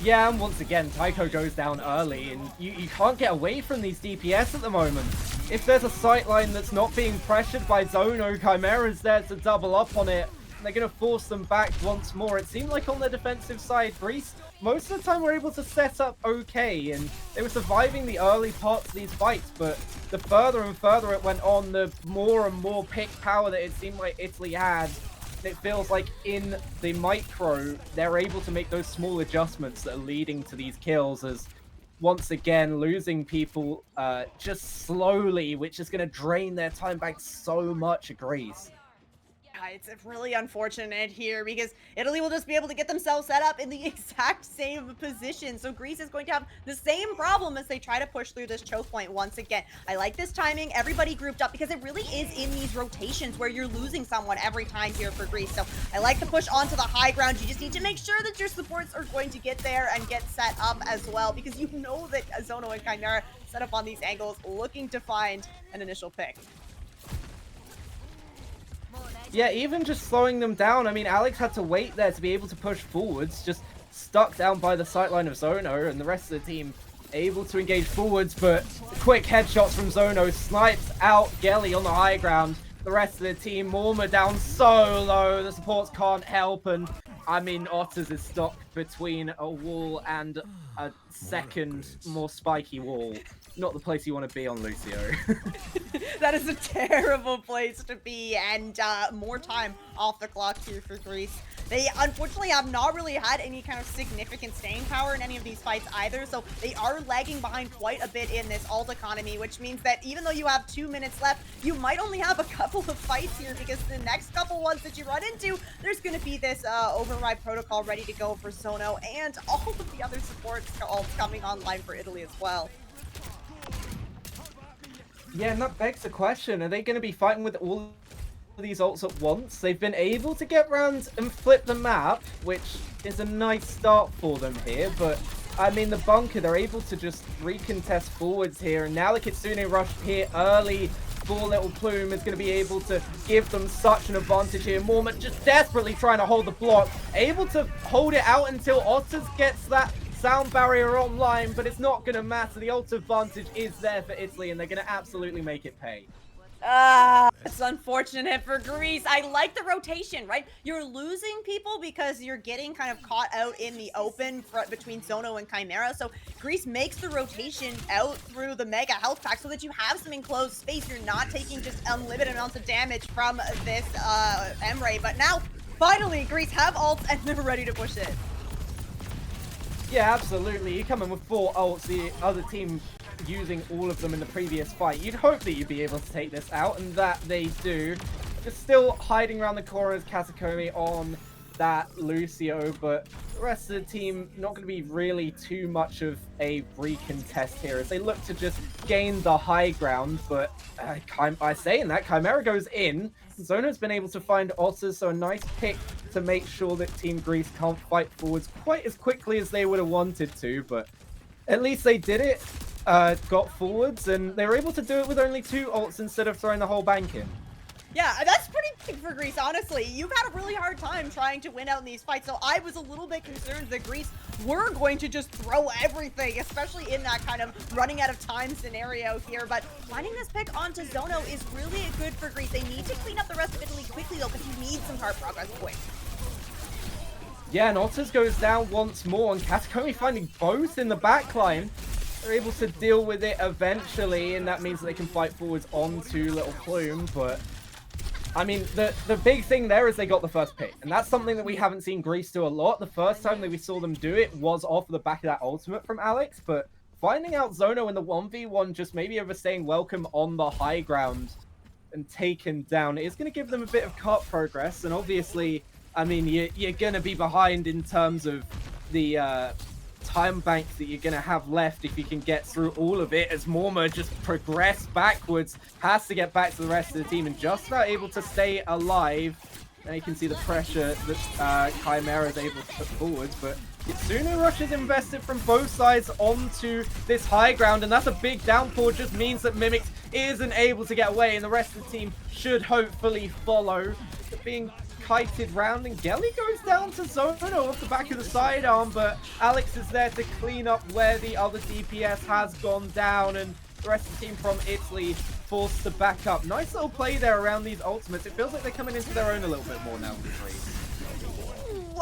Yeah, and once again, Taiko goes down early, and you can't get away from these DPS at the moment. If there's a sightline that's not being pressured by Zono, Chimera's there to double up on it, and they're going to force them back once more. It seemed like on the defensive side, Greece, most of the time were able to set up okay, and they were surviving the early parts of these fights, but the further and further it went on, the more and more pick power that it seemed like Italy had. It feels like in the micro, they're able to make those small adjustments that are leading to these kills as once again losing people just slowly, which is going to drain their time back so much of Greece. It's really unfortunate here because Italy will just be able to get themselves set up in the exact same position. So Greece is going to have the same problem as they try to push through this choke point once again. I like this timing. Everybody grouped up because it really is in these rotations where you're losing someone every time here for Greece. So I like the push onto the high ground. You just need to make sure that your supports are going to get there and get set up as well because you know that Zono and Chimera set up on these angles looking to find an initial pick. Yeah, even just slowing them down. I mean, Alex had to wait there to be able to push forwards, just stuck down by the sightline of Zono, and the rest of the team able to engage forwards, but quick headshots from Zono snipes out Gelly on the high ground. The rest of the team, Morma down so low, the supports can't help, and I mean, Otters is stuck between a wall and a second, more spiky wall. Not the place you want to be on, Lucio. That is a terrible place to be, and more time off the clock here for Greece. They unfortunately have not really had any kind of significant staying power in any of these fights either, so they are lagging behind quite a bit in this ult economy, which means that even though you have 2 minutes left, you might only have a couple of fights here because the next couple ones that you run into, there's going to be this override protocol ready to go for Zono and all of the other supports coming online for Italy as well. Yeah, and that begs the question, are they going to be fighting with all of these ults at once? They've been able to get round and flip the map, which is a nice start for them here, but I mean, the bunker, they're able to just recontest forwards here, and now the Kitsune Rush here early for Little Plume is going to be able to give them such an advantage here. Mormont just desperately trying to hold the block, able to hold it out until Otters gets that sound barrier online, but it's not going to matter. The ult advantage is there for Italy, and they're going to absolutely make it pay. It's unfortunate for Greece. I like the rotation, right? You're losing people because you're getting kind of caught out in the open between Zono and Chimera. So Greece makes the rotation out through the mega health pack so that you have some enclosed space. You're not taking just unlimited amounts of damage from this Emre. But now Finally, Greece have ults and they're ready to push it. Yeah, absolutely. You come in with 4 ults, the other team using all of them in the previous fight. You'd hope that you'd be able to take this out, and that they do. Just still hiding around the corners, Katakuri on that Lucio, but the rest of the team not going to be really too much of a recontest here as they look to just gain the high ground. But by saying that, Chimera goes in. Zono's been able to find Otters, so a nice pick to make sure that Team Greece can't fight forwards quite as quickly as they would have wanted to, but at least they did it, got forwards, and they were able to do it with only 2 ults instead of throwing the whole bank in. Yeah, that's pretty big for Greece, honestly. You've had a really hard time trying to win out in these fights, so I was a little bit concerned that Greece were going to just throw everything, especially in that kind of running out of time scenario here. But finding this pick onto Zono is really good for Greece. They need to clean up the rest of Italy quickly, though, because you need some card progress quick. Yeah, and Otters goes down once more, and Katakuri finding both in the backline. They're able to deal with it eventually, and that means that they can fight forwards onto Little Plume, but I mean, the big thing there is they got the first pick, and that's something that we haven't seen Greece do a lot. The first time that we saw them do it was off the back of that ultimate from Alex, but finding out Zono in the 1v1 just maybe overstaying welcome on the high ground and taken down is going to give them a bit of cart progress, and obviously, I mean, you're going to be behind in terms of the time bank that you're going to have left if you can get through all of it, as Morma just progressed backwards, has to get back to the rest of the team and just about able to stay alive. And you can see the pressure that Chimera is able to put forwards, but Kitsune Rush is invested from both sides onto this high ground, and that's a big downpour. Just means that Mimics isn't able to get away, and the rest of the team should hopefully follow. Being kited round, and Gelly goes down to Zono off the back of the sidearm, but Alex is there to clean up where the other DPS has gone down, and the rest of the team from Italy forced to back up. Nice little play there around these ultimates. It feels like they're coming into their own a little bit more now with Greece.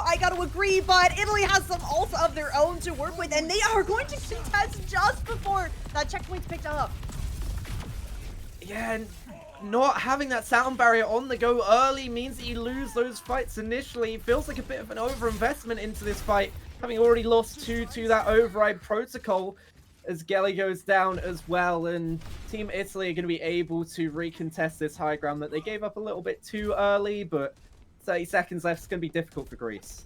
I gotta agree, but Italy has some ults of their own to work with, and they are going to contest just before that checkpoint's picked up. Yeah, and not having that sound barrier on the go early means that you lose those fights initially. It feels like a bit of an overinvestment into this fight, having already lost 2 to that override protocol as Gelly goes down as well, and Team Italy are going to be able to recontest this high ground that they gave up a little bit too early, but 30 seconds left is going to be difficult for Greece.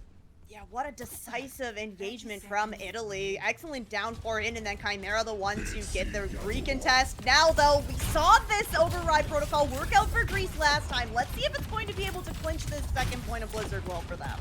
Yeah, what a decisive engagement from Italy. Excellent downpour in, and then Chimera the one to get the recontest. Now, though, we saw this override protocol work out for Greece last time. Let's see if it's going to be able to clinch this second point of Blizzard well for them.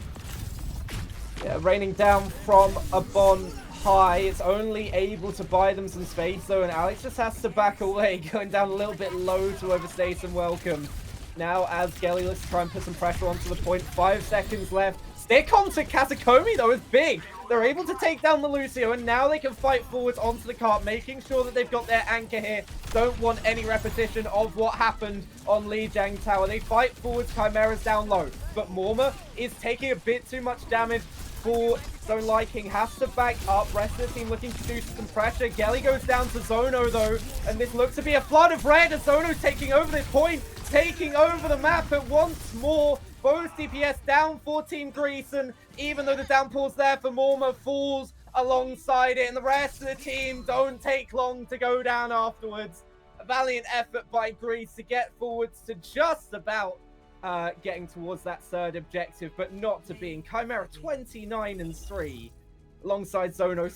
Yeah, raining down from a Bon high. It's only able to buy them some space, though, and Alex just has to back away, going down a little bit low to overstay some welcome. Now, as Gelly looks to try and put some pressure onto the point, 5 seconds left. Stick onto Katakomi, though, is big. They're able to take down the Lucio, and now they can fight forwards onto the cart, making sure that they've got their anchor here. Don't want any repetition of what happened on Lijiang Tower. They fight forwards, Chimera's down low, but Morma is taking a bit too much damage for his own liking. Has to back up. Rest of the team looking to do some pressure. Gelly goes down to Zono, though, and this looks to be a flood of red as Zono's taking over this point, taking over the map at once more. Both DPS down for Team Greece, and even though the downpour's there for Morma, falls alongside it, and the rest of the team don't take long to go down afterwards. A valiant effort by Greece to get forwards to just about getting towards that third objective, but not to being. Chimera 29-3, alongside Zono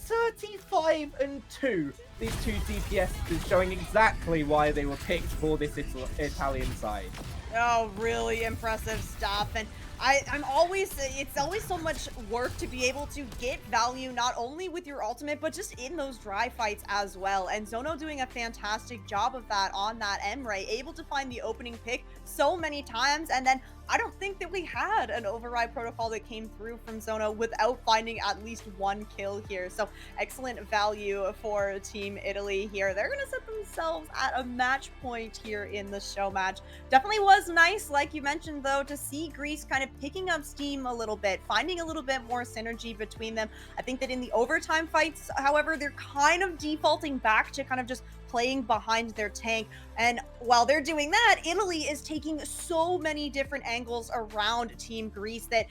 35-2. These two DPSs showing exactly why they were picked for this Italian side. Oh, really impressive stuff. And it's always so much work to be able to get value, not only with your ultimate, but just in those dry fights as well. And Zono doing a fantastic job of that on that Emre, able to find the opening pick so many times. And then I don't think that we had an override protocol that came through from Zono without finding at least one kill here. So excellent value for Team Italy here. They're going to set themselves at a match point here in the show match. Definitely was nice, like you mentioned, though, to see Greece kind of picking up steam a little bit, finding a little bit more synergy between them. I think that in the overtime fights, however, they're kind of defaulting back to kind of just playing behind their tank. And while they're doing that, Italy is taking so many different angles around Team Greece that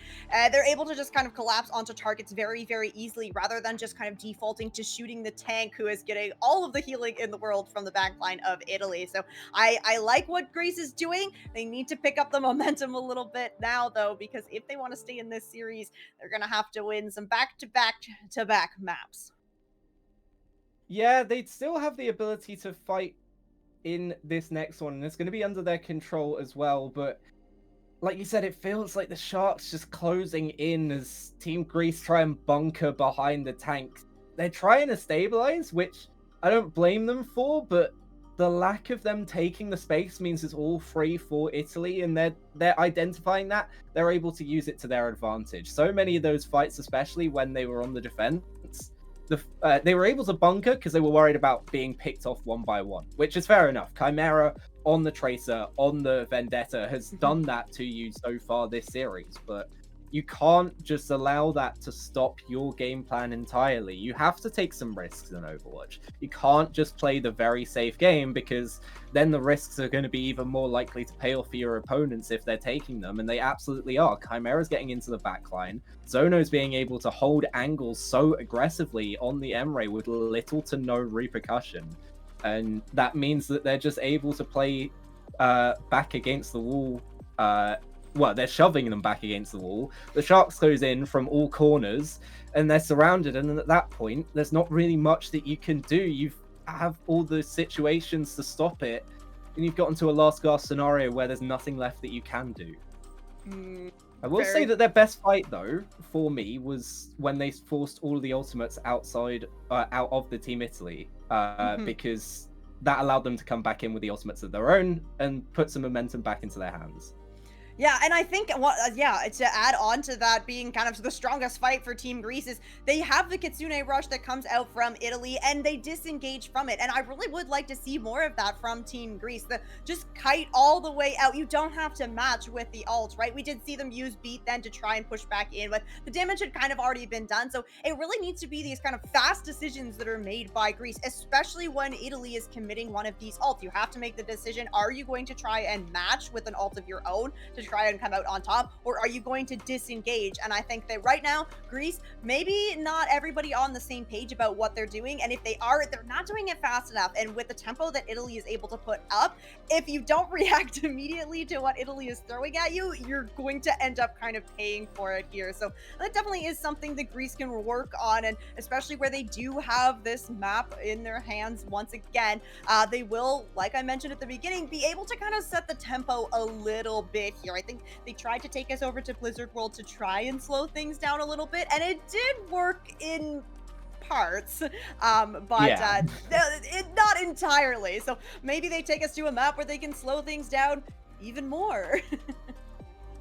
they're able to just kind of collapse onto targets very, very easily rather than just kind of defaulting to shooting the tank who is getting all of the healing in the world from the backline of Italy. So I like what Greece is doing. They need to pick up the momentum a little bit now, though, because if they want to stay in this series, they're going to have to win some back-to-back maps. Yeah, they'd still have the ability to fight in this next one, and it's going to be under their control as well. But like you said, it feels like the Sharks just closing in as Team Greece try and bunker behind the tanks. They're trying to stabilize, which I don't blame them for, but the lack of them taking the space means it's all free for Italy, and they're identifying that. They're able to use it to their advantage. So many of those fights, especially when they were on the defense, they were able to bunker because they were worried about being picked off one by one, which is fair enough. Chimera on the Tracer, on the Vendetta, has done that to you so far this series, but you can't just allow that to stop your game plan entirely. You have to take some risks in Overwatch. You can't just play the very safe game, because then the risks are going to be even more likely to pay off for your opponents if they're taking them, and they absolutely are. Chimera's getting into the backline. Zono's being able to hold angles so aggressively on the Emre with little to no repercussion. And that means that they're just able to play back against the wall. Well, they're shoving them back against the wall. The Sharks goes in from all corners, and they're surrounded. And at that point, there's not really much that you can do. You have all the situations to stop it, and you've gotten to a last gasp scenario where there's nothing left that you can do. I will say that their best fight, though, for me, was when they forced all of the ultimates out of the Team Italy, because that allowed them to come back in with the ultimates of their own and put some momentum back into their hands. Yeah, and I think to add on to that being kind of the strongest fight for Team Greece is they have the Kitsune Rush that comes out from Italy and they disengage from it. And I really would like to see more of that from Team Greece. The just kite all the way out. You don't have to match with the ult, right? We did see them use beat then to try and push back in, but the damage had kind of already been done. So it really needs to be these kind of fast decisions that are made by Greece, especially when Italy is committing one of these ults. You have to make the decision, are you going to try and match with an ult of your own to try and come out on top, or are you going to disengage? And I think that right now, Greece, maybe not everybody on the same page about what they're doing, and if they are, they're not doing it fast enough. And with the tempo that Italy is able to put up, if you don't react immediately to what Italy is throwing at you, you're going to end up kind of paying for it here. So that definitely is something that Greece can work on, and especially where they do have this map in their hands once again, they will, like I mentioned at the beginning, be able to kind of set the tempo a little bit here. I think they tried to take us over to Blizzard World to try and slow things down a little bit, and it did work in parts, but not entirely. So maybe they take us to a map where they can slow things down even more.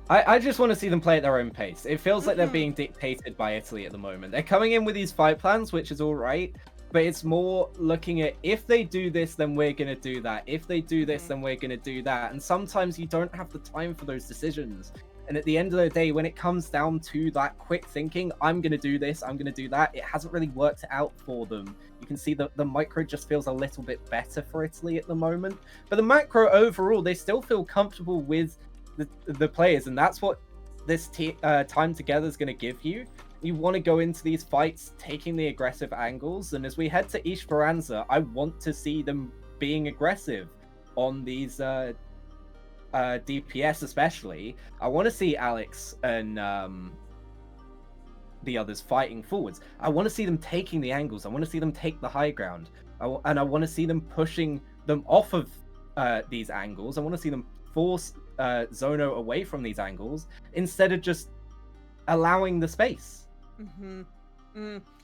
I just want to see them play at their own pace. It feels like they're being dictated by Italy at the moment. They're coming in with these fight plans, which is all right, but it's more looking at, if they do this, then we're going to do that. If they do this, then we're going to do that. And sometimes you don't have the time for those decisions. And at the end of the day, when it comes down to that quick thinking, I'm going to do this, I'm going to do that, it hasn't really worked out for them. You can see that the micro just feels a little bit better for Italy at the moment. But the macro overall, they still feel comfortable with the players, and that's what this time together is going to give you. You want to go into these fights taking the aggressive angles, and as we head to Esperanza, I want to see them being aggressive on these DPS especially. I want to see Alex and the others fighting forwards. I want to see them taking the angles. I want to see them take the high ground. And I want to see them pushing them off of these angles. I want to see them force Zono away from these angles instead of just allowing the space.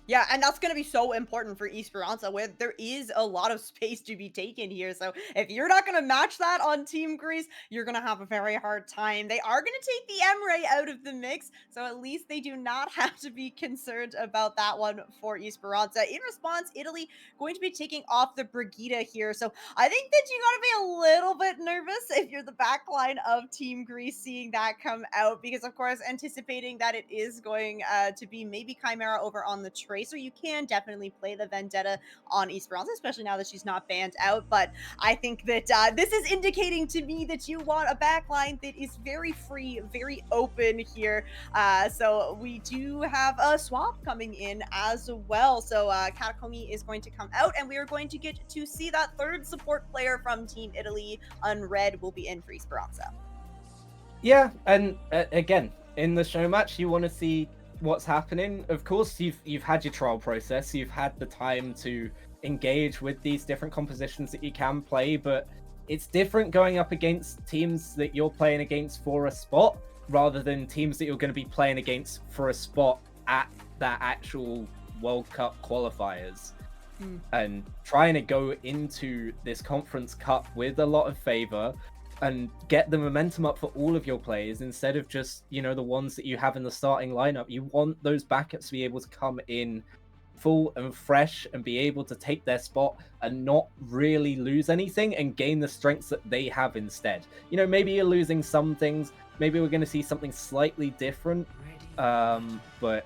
Yeah, and that's going to be so important for Esperanza, where there is a lot of space to be taken here. So if you're not going to match that on Team Greece, you're going to have a very hard time. They are going to take the Emre out of the mix, so at least they do not have to be concerned about that one for Esperanza. In response, Italy going to be taking off the Brigida here. So I think that you got to be a little bit nervous if you're the backline of Team Greece seeing that come out, because of course anticipating that it is going to be maybe Chimera over on the Tracer, you can definitely play the Vendetta on Esperanza, especially now that she's not banned out. But I think that this is indicating to me that you want a backline that is very free, very open here. So we do have a swap coming in as well. So Katakomi is going to come out, and we are going to get to see that third support player from Team Italy, Unred, will be in for Esperanza. Yeah, and again, in the show match, you want to see what's happening. Of course, you've had your trial process, you've had the time to engage with these different compositions that you can play, but it's different going up against teams that you're playing against for a spot rather than teams that you're going to be playing against for a spot at that actual World Cup qualifiers. And trying to go into this Conference Cup with a lot of favor and get the momentum up for all of your players instead of just, you know, the ones that you have in the starting lineup. You want those backups to be able to come in full and fresh and be able to take their spot and not really lose anything and gain the strengths that they have instead. You know, maybe you're losing some things. Maybe we're going to see something slightly different. But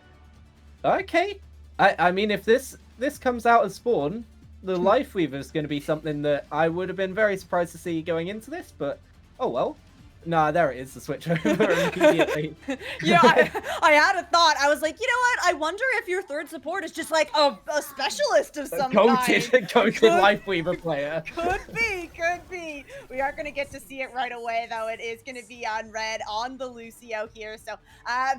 okay. I mean, if this comes out as Spawn, the Life Weaver is going to be something that I would have been very surprised to see going into this, but oh well. Nah, there it is, the switch over immediately. I had a thought. I was like, you know what? I wonder if your third support is just like a specialist of some kind. Goated Life Weaver player. Could be. We are going to get to see it right away, though. It is going to be on Red, on the Lucio here. So,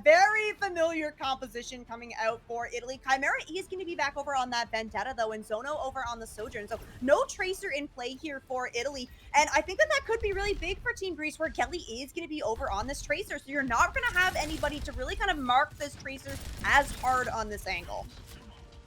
very familiar composition coming out for Italy. Chimera is going to be back over on that Vendetta, though, and Zono over on the Sojourn. So, no Tracer in play here for Italy. And I think that could be really big for Team Greece, where Kelly is going to be over on this Tracer. So, you're not going to have anybody to really kind of mark this Tracer as hard on this angle.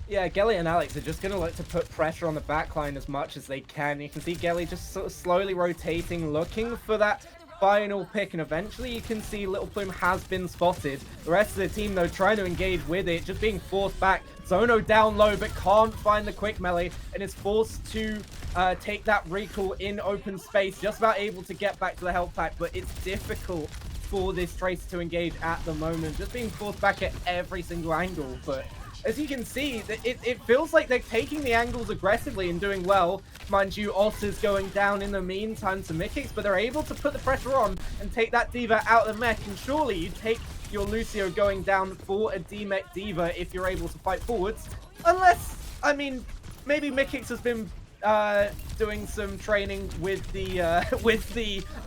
Yeah, Gelly and Alex are just going to look to put pressure on the backline as much as they can. You can see Gelly just sort of slowly rotating, looking for that final pick, and eventually you can see Little Plume has been spotted. The rest of the team, though, trying to engage with it, just being forced back. Zono down low, but can't find the quick melee, and is forced to take that recall in open space, just about able to get back to the health pack, but it's difficult for this Tracer to engage at the moment, just being forced back at every single angle. But as you can see, it feels like they're taking the angles aggressively and doing well. Mind you, Otter's going down in the meantime to Mikix, but they're able to put the pressure on and take that D.Va out of the mech. And surely you take your Lucio going down for a D-mech D.Va if you're able to fight forwards. Unless, I mean, maybe Mikix has been doing some training with the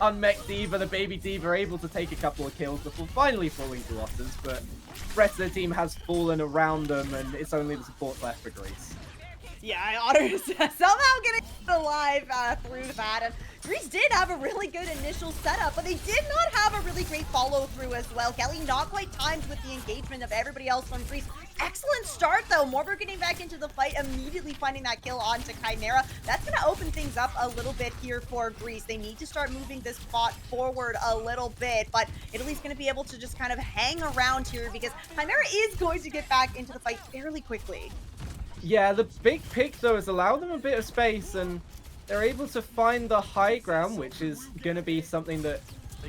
unmech D.Va, the baby D.Va, able to take a couple of kills before finally falling to Otters, but the rest of the team has fallen around them, and it's only the support left for Greece. Yeah, Otter is somehow getting alive through that. And Greece did have a really good initial setup, but they did not have a really great follow-through as well. Kelly not quite timed with the engagement of everybody else from Greece. Excellent start, though. Morber getting back into the fight, immediately finding that kill onto Chimera. That's going to open things up a little bit here for Greece. They need to start moving this spot forward a little bit, but Italy's going to be able to just kind of hang around here because Chimera is going to get back into the fight fairly quickly. Yeah, the big pick, though, has allowed them a bit of space, and they're able to find the high ground, which is going to be something that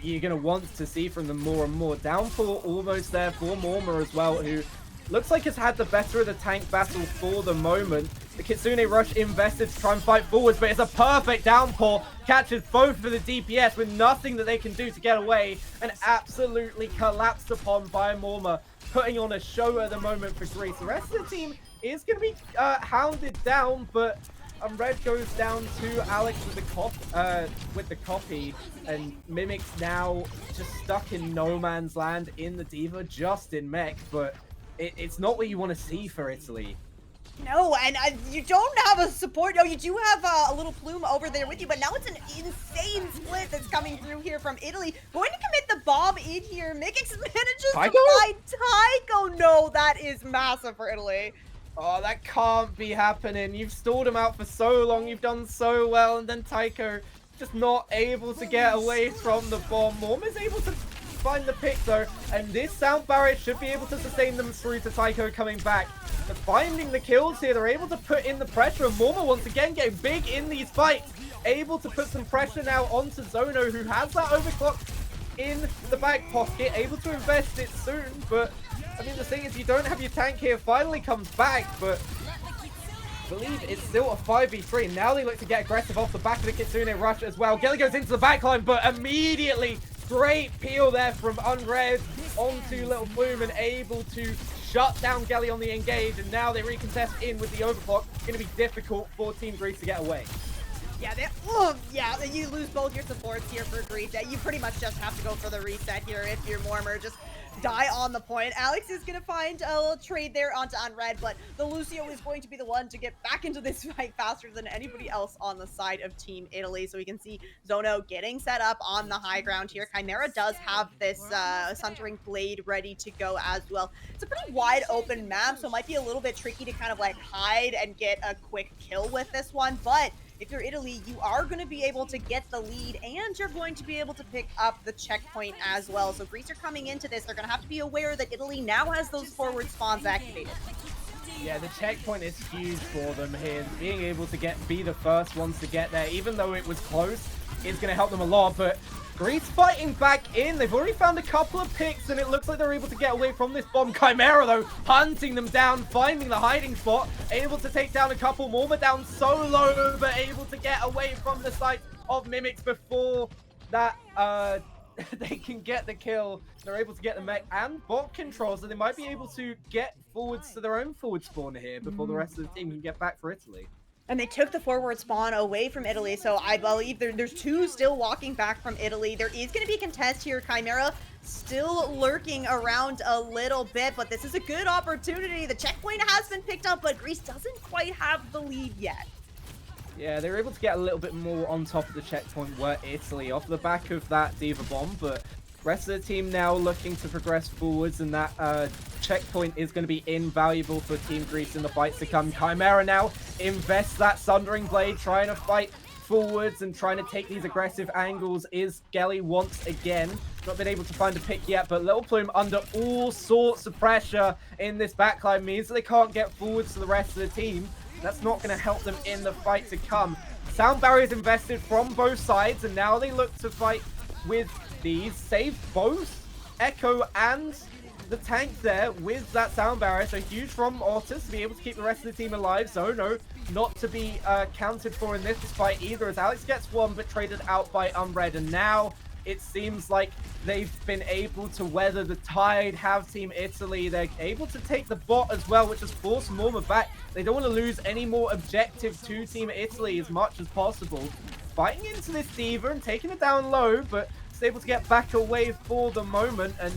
you're going to want to see from them more and more. Downpour almost there for Morma as well, who looks like has had the better of the tank battle for the moment. The Kitsune Rush invested to try and fight forwards, but it's a perfect downpour. Catches both for the DPS with nothing that they can do to get away, and absolutely collapsed upon by Morma, putting on a show at the moment for Greece. The rest of the team is going to be hounded down, but Red goes down to Alex with the copy, and Mimic's now just stuck in no man's land in the D.Va, just in mech, but it's not what you want to see for Italy. No, and you don't have a support. No, you do have a little Plume over there with you, but now it's an insane split that's coming through here from Italy. Going to commit the bomb in here. Mikix manages to find Tycho. No, that is massive for Italy. Oh, that can't be happening. You've stalled him out for so long. You've done so well, and then Tycho just not able to get away from the bomb. Morm is able to find the pick, though, and this sound barrier should be able to sustain them through to Tycho coming back. But finding the kills here, they're able to put in the pressure, and Morma once again getting big in these fights. Able to put some pressure now onto Zono, who has that overclock in the back pocket, able to invest it soon, but I mean, the thing is, you don't have your tank here. Finally comes back, but I believe it's still a 5v3. Now they look to get aggressive off the back of the Kitsune rush as well. Gelly goes into the backline, but immediately, great peel there from Unread onto Little Plume and able to shut down Gelly on the engage. And now they recontest in with the overclock. It's going to be difficult for Team Greece to get away. Yeah, you lose both your supports here for Greece. You pretty much just have to go for the reset here if you're Mormor. Just die on the point. Alex is going to find a little trade there onto Unread, but the Lucio is going to be the one to get back into this fight faster than anybody else on the side of Team Italy. So we can see Zono getting set up on the high ground here. Chimera does have this Sundering Blade ready to go as well. It's a pretty wide open map, so it might be a little bit tricky to kind of like hide and get a quick kill with this one, but if you're Italy, you are going to be able to get the lead, and you're going to be able to pick up the checkpoint as well. So Greece are coming into this. They're going to have to be aware that Italy now has those forward spawns activated. Yeah, the checkpoint is huge for them here. Being able to be the first ones to get there, even though it was close, is going to help them a lot. But Greece fighting back in. They've already found a couple of picks, and it looks like they're able to get away from this bomb. Chimera, though, hunting them down, finding the hiding spot, able to take down a couple more, but down so low, but able to get away from the sight of Mimics before that they can get the kill. They're able to get the mech and bot control, so they might be able to get forwards to their own forward spawn here before the rest of the team can get back for Italy. And they took the forward spawn away from Italy, so I believe there's two still walking back from Italy. There is going to be a contest here. Chimera still lurking around a little bit, but this is a good opportunity. The checkpoint has been picked up, but Greece doesn't quite have the lead yet. Yeah, they were able to get a little bit more on top of the checkpoint, were Italy, off the back of that Diva Bomb, but rest of the team now looking to progress forwards, and that checkpoint is going to be invaluable for Team Greece in the fights to come. Chimera now invests that Sundering Blade, trying to fight forwards and trying to take these aggressive angles. Is Gelly once again. Not been able to find a pick yet, but Little Plume under all sorts of pressure in this backline means that they can't get forwards to the rest of the team. That's not going to help them in the fight to come. Sound barriers invested from both sides, and now they look to fight with these. Save both Echo and the tank there with that sound barrier. So huge from Otis to be able to keep the rest of the team alive. Zono not to be counted for in this fight either, as Alex gets one but traded out by Unread. And now it seems like they've been able to weather the tide, have Team Italy. They're able to take the bot as well, which has forced Mormor back. They don't want to lose any more objective to Team Italy as much as possible. Fighting into this Diva and taking it down low, but it's able to get back away for the moment. And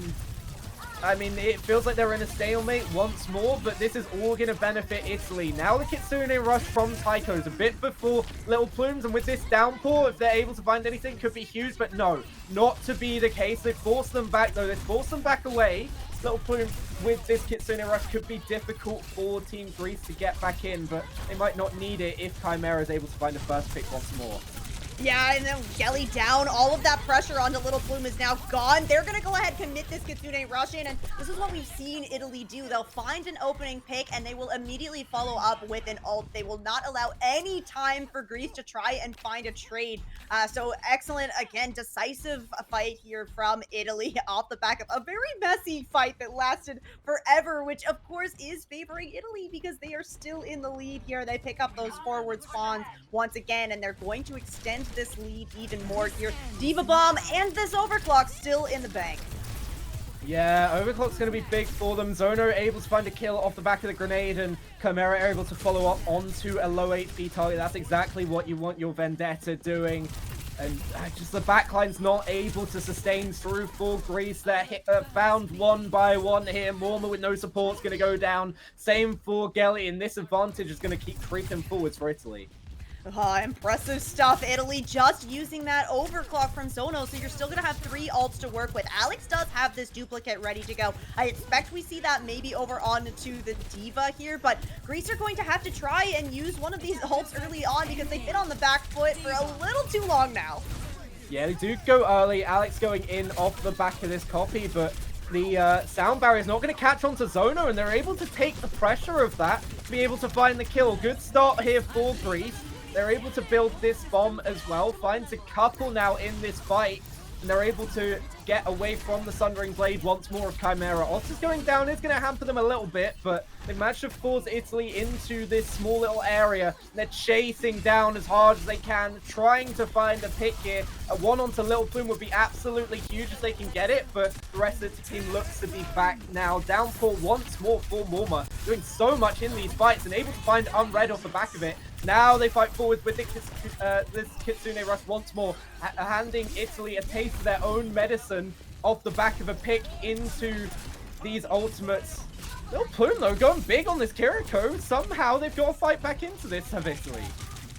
I mean, it feels like they're in a stalemate once more, but this is all going to benefit Italy. Now the Kitsune rush from Taiko's a bit before Little Plumes, and with this downpour, if they're able to find anything, could be huge, but no, not to be the case. They forced them back, though. They forced them back away. Little Plume with this Kitsune rush could be difficult for Team Greece to get back in, but they might not need it if Chimera is able to find the first pick once more. Yeah, and then Gelly down. All of that pressure onto Little Plume is now gone. They're going to go ahead and commit this Kitsune rush in, and this is what we've seen Italy do. They'll find an opening pick, and they will immediately follow up with an ult. They will not allow any time for Greece to try and find a trade. So excellent, again, decisive fight here from Italy off the back of a very messy fight that lasted forever, which of course is favoring Italy because they are still in the lead here. They pick up those forward spawns once again, and they're going to extend this lead even more here. Diva Bomb and this Overclock still in the bank. Yeah, Overclock's going to be big for them. Zono able to find a kill off the back of the grenade, and Chimera able to follow up onto a low HP target. That's exactly what you want your Vendetta doing. And just the backline's not able to sustain through for Greece. They're found one by one here. Mormor with no support's going to go down. Same for Gelly, and this advantage is going to keep creeping forwards for Italy. Impressive stuff. Italy just using that overclock from Zono, so you're still going to have 3 ults to work with. Alex does have this duplicate ready to go. I expect we see that maybe over on to the Diva here, but Greece are going to have to try and use one of these ults early on because they've been on the back foot for a little too long now. Yeah, they do go early. Alex going in off the back of this copy, but the sound barrier is not going to catch on to Zono, and they're able to take the pressure of that to be able to find the kill. Good start here for Greece. They're able to build this bomb as well. Finds a couple now in this fight. and they're able to get away from the Sundering Blade once more of Chimera. Otter's going down is going to hamper them a little bit, but they've managed to force Italy into this small little area. They're chasing down as hard as they can, trying to find a pick here. A one onto Little Plume would be absolutely huge if they can get it, but the rest of the team looks to be back now. Downpour once more for Morma, doing so much in these fights and able to find Unread off the back of it. Now they fight forward with this Kitsune Rush once more, handing Italy a taste of their own medicine off the back of a pick into these ultimates. Little Plume, though, going big on this Kiriko. Somehow they've got to fight back into this, have Italy.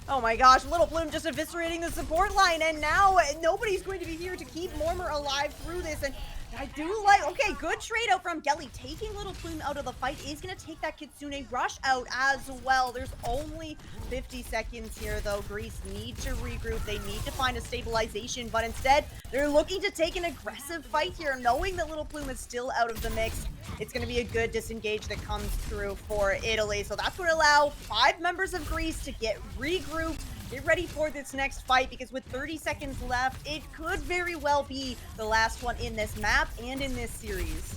Oh my gosh, Little Plume just eviscerating the support line, and now nobody's going to be here to keep Mormor alive through this, and I do like, okay, good trade out from Gelly. Taking Little Plume out of the fight is going to take that Kitsune Rush out as well. There's only 50 seconds here, though. Greece need to regroup. They need to find a stabilization, but instead, they're looking to take an aggressive fight here, knowing that Little Plume is still out of the mix. It's going to be a good disengage that comes through for Italy. So that's going to allow 5 members of Greece to get regrouped. Get ready for this next fight, because with 30 seconds left, it could very well be the last one in this map and in this series.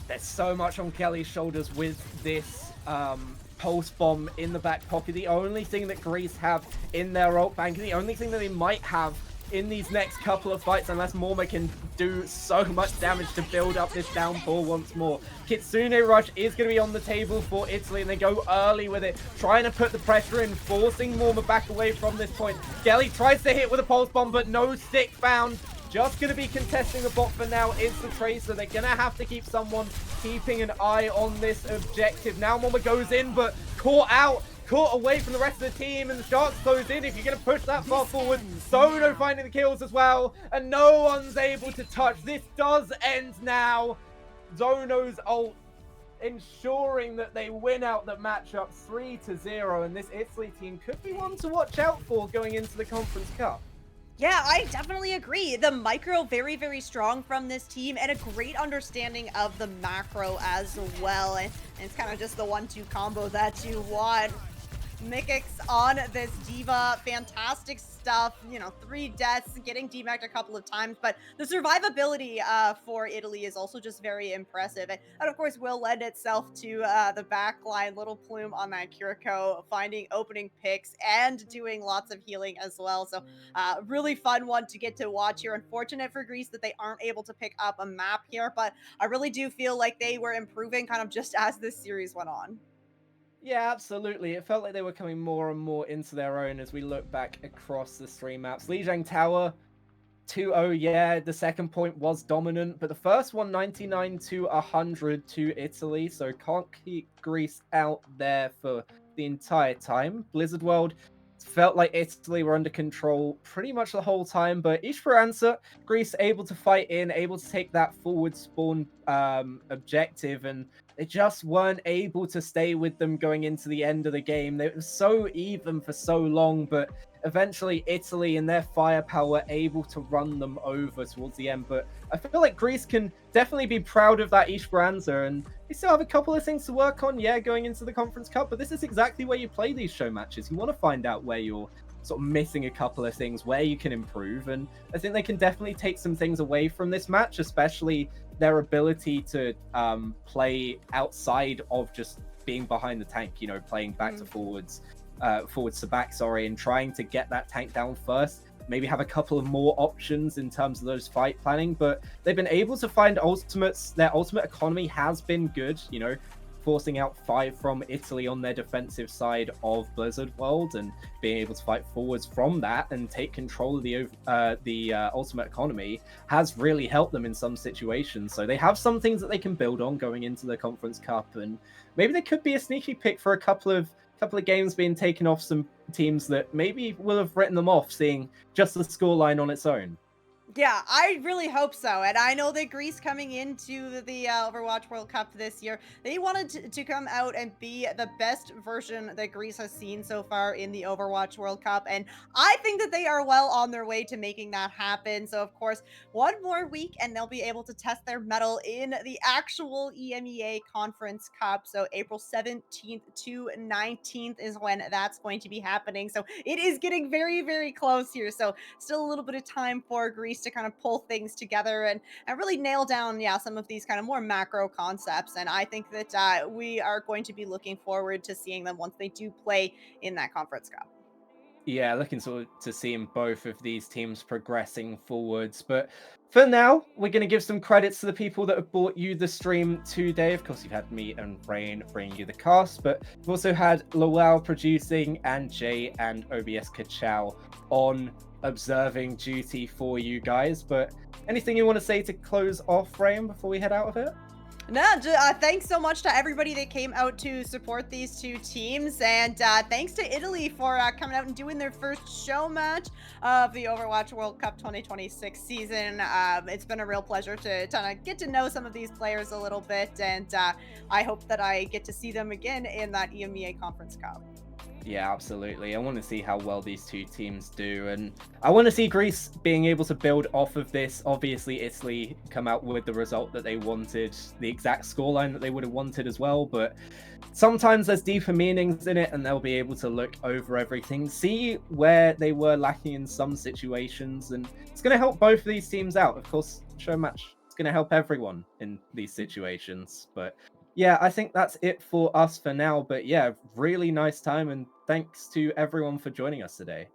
There's so much on Kelly's shoulders with this pulse bomb in the back pocket. The only thing that Greece have in their ult bank, the only thing that they might have in these next couple of fights, unless Morma can do so much damage to build up this downpour once more. Kitsune Rush is going to be on the table for Italy, and they go early with it, trying to put the pressure in, forcing Morma back away from this point. Gelly tries to hit with a pulse bomb, but no stick found. Just going to be contesting the bot for now is the Tracer. They're going to have to keep someone keeping an eye on this objective. Now Morma goes in, but caught out. Caught away from the rest of the team, and the Sharks close in. If you're going to push that far forward, Zono finding the kills as well, and no one's able to touch. This does end now. Zono's ult ensuring that they win out the matchup 3-0, and this Italy team could be one to watch out for going into the Conference Cup. Yeah, I definitely agree. The micro very, very strong from this team, and a great understanding of the macro as well. And it's kind of just the 1-2 combo that you want. Mikix on this D.Va, fantastic stuff. You know, 3 deaths, getting demacked a couple of times, but the survivability for Italy is also just very impressive. And of course, will lend itself to the back line. Little Plume on that Kiriko, finding opening picks and doing lots of healing as well. So really fun one to get to watch here. Unfortunate for Greece that they aren't able to pick up a map here, but I really do feel like they were improving kind of just as this series went on. Yeah, absolutely. It felt like they were coming more and more into their own as we look back across the 3 maps. Lijiang Tower, 2-0, yeah, the second point was dominant, but the first one, 99-100 to Italy, so can't keep Greece out there for the entire time. Blizzard World felt like Italy were under control pretty much the whole time, but Esperanza, Greece able to fight in, able to take that forward spawn objective, and they just weren't able to stay with them going into the end of the game. It was so even for so long, but eventually Italy and their firepower were able to run them over towards the end. But I feel like Greece can definitely be proud of that Esperanza, and they still have a couple of things to work on, yeah, going into the Conference Cup, but this is exactly where you play these show matches. You want to find out where you're sort of missing a couple of things, where you can improve, and I think they can definitely take some things away from this match, especially their ability to play outside of just being behind the tank, you know, playing back to forwards, forwards to back, sorry, and trying to get that tank down first. Maybe have a couple of more options in terms of those fight planning, but they've been able to find ultimates. Their ultimate economy has been good, you know, forcing out 5 from Italy on their defensive side of Blizzard World, and being able to fight forwards from that and take control of the ultimate economy has really helped them in some situations. So they have some things that they can build on going into the Conference Cup, and maybe they could be a sneaky pick for a couple of games being taken off some teams that maybe will have written them off, seeing just the scoreline on its own. Yeah, I really hope so. And I know that Greece coming into the Overwatch World Cup this year, they wanted to come out and be the best version that Greece has seen so far in the Overwatch World Cup. And I think that they are well on their way to making that happen. So, of course, one more week and they'll be able to test their mettle in the actual EMEA Conference Cup. So, April 17th to 19th is when that's going to be happening. So, it is getting very, very close here. So, still a little bit of time for Greece to kind of pull things together and really nail down, yeah, some of these kind of more macro concepts. And I think that we are going to be looking forward to seeing them once they do play in that Conference Cup. Yeah, looking sort to seeing both of these teams progressing forwards. But for now, we're going to give some credits to the people that have brought you the stream today. Of course, you've had me and Rain bringing you the cast, but we've also had Lowell producing and Jay and OBS Kachow on observing duty for you guys. But anything you want to say to close off, Rain, before we head out of it? No, thanks so much to everybody that came out to support these two teams, and thanks to Italy for coming out and doing their first show match of the Overwatch World Cup 2026 season. It's been a real pleasure to kind of get to know some of these players a little bit, and I hope that I get to see them again in that EMEA Conference Cup. Yeah, absolutely. I want to see how well these two teams do. And I want to see Greece being able to build off of this. Obviously, Italy come out with the result that they wanted, the exact scoreline that they would have wanted as well. But sometimes there's deeper meanings in it, and they'll be able to look over everything, see where they were lacking in some situations. And it's going to help both of these teams out. Of course, Showmatch is going to help everyone in these situations. But yeah, I think that's it for us for now. But yeah, really nice time, and thanks to everyone for joining us today.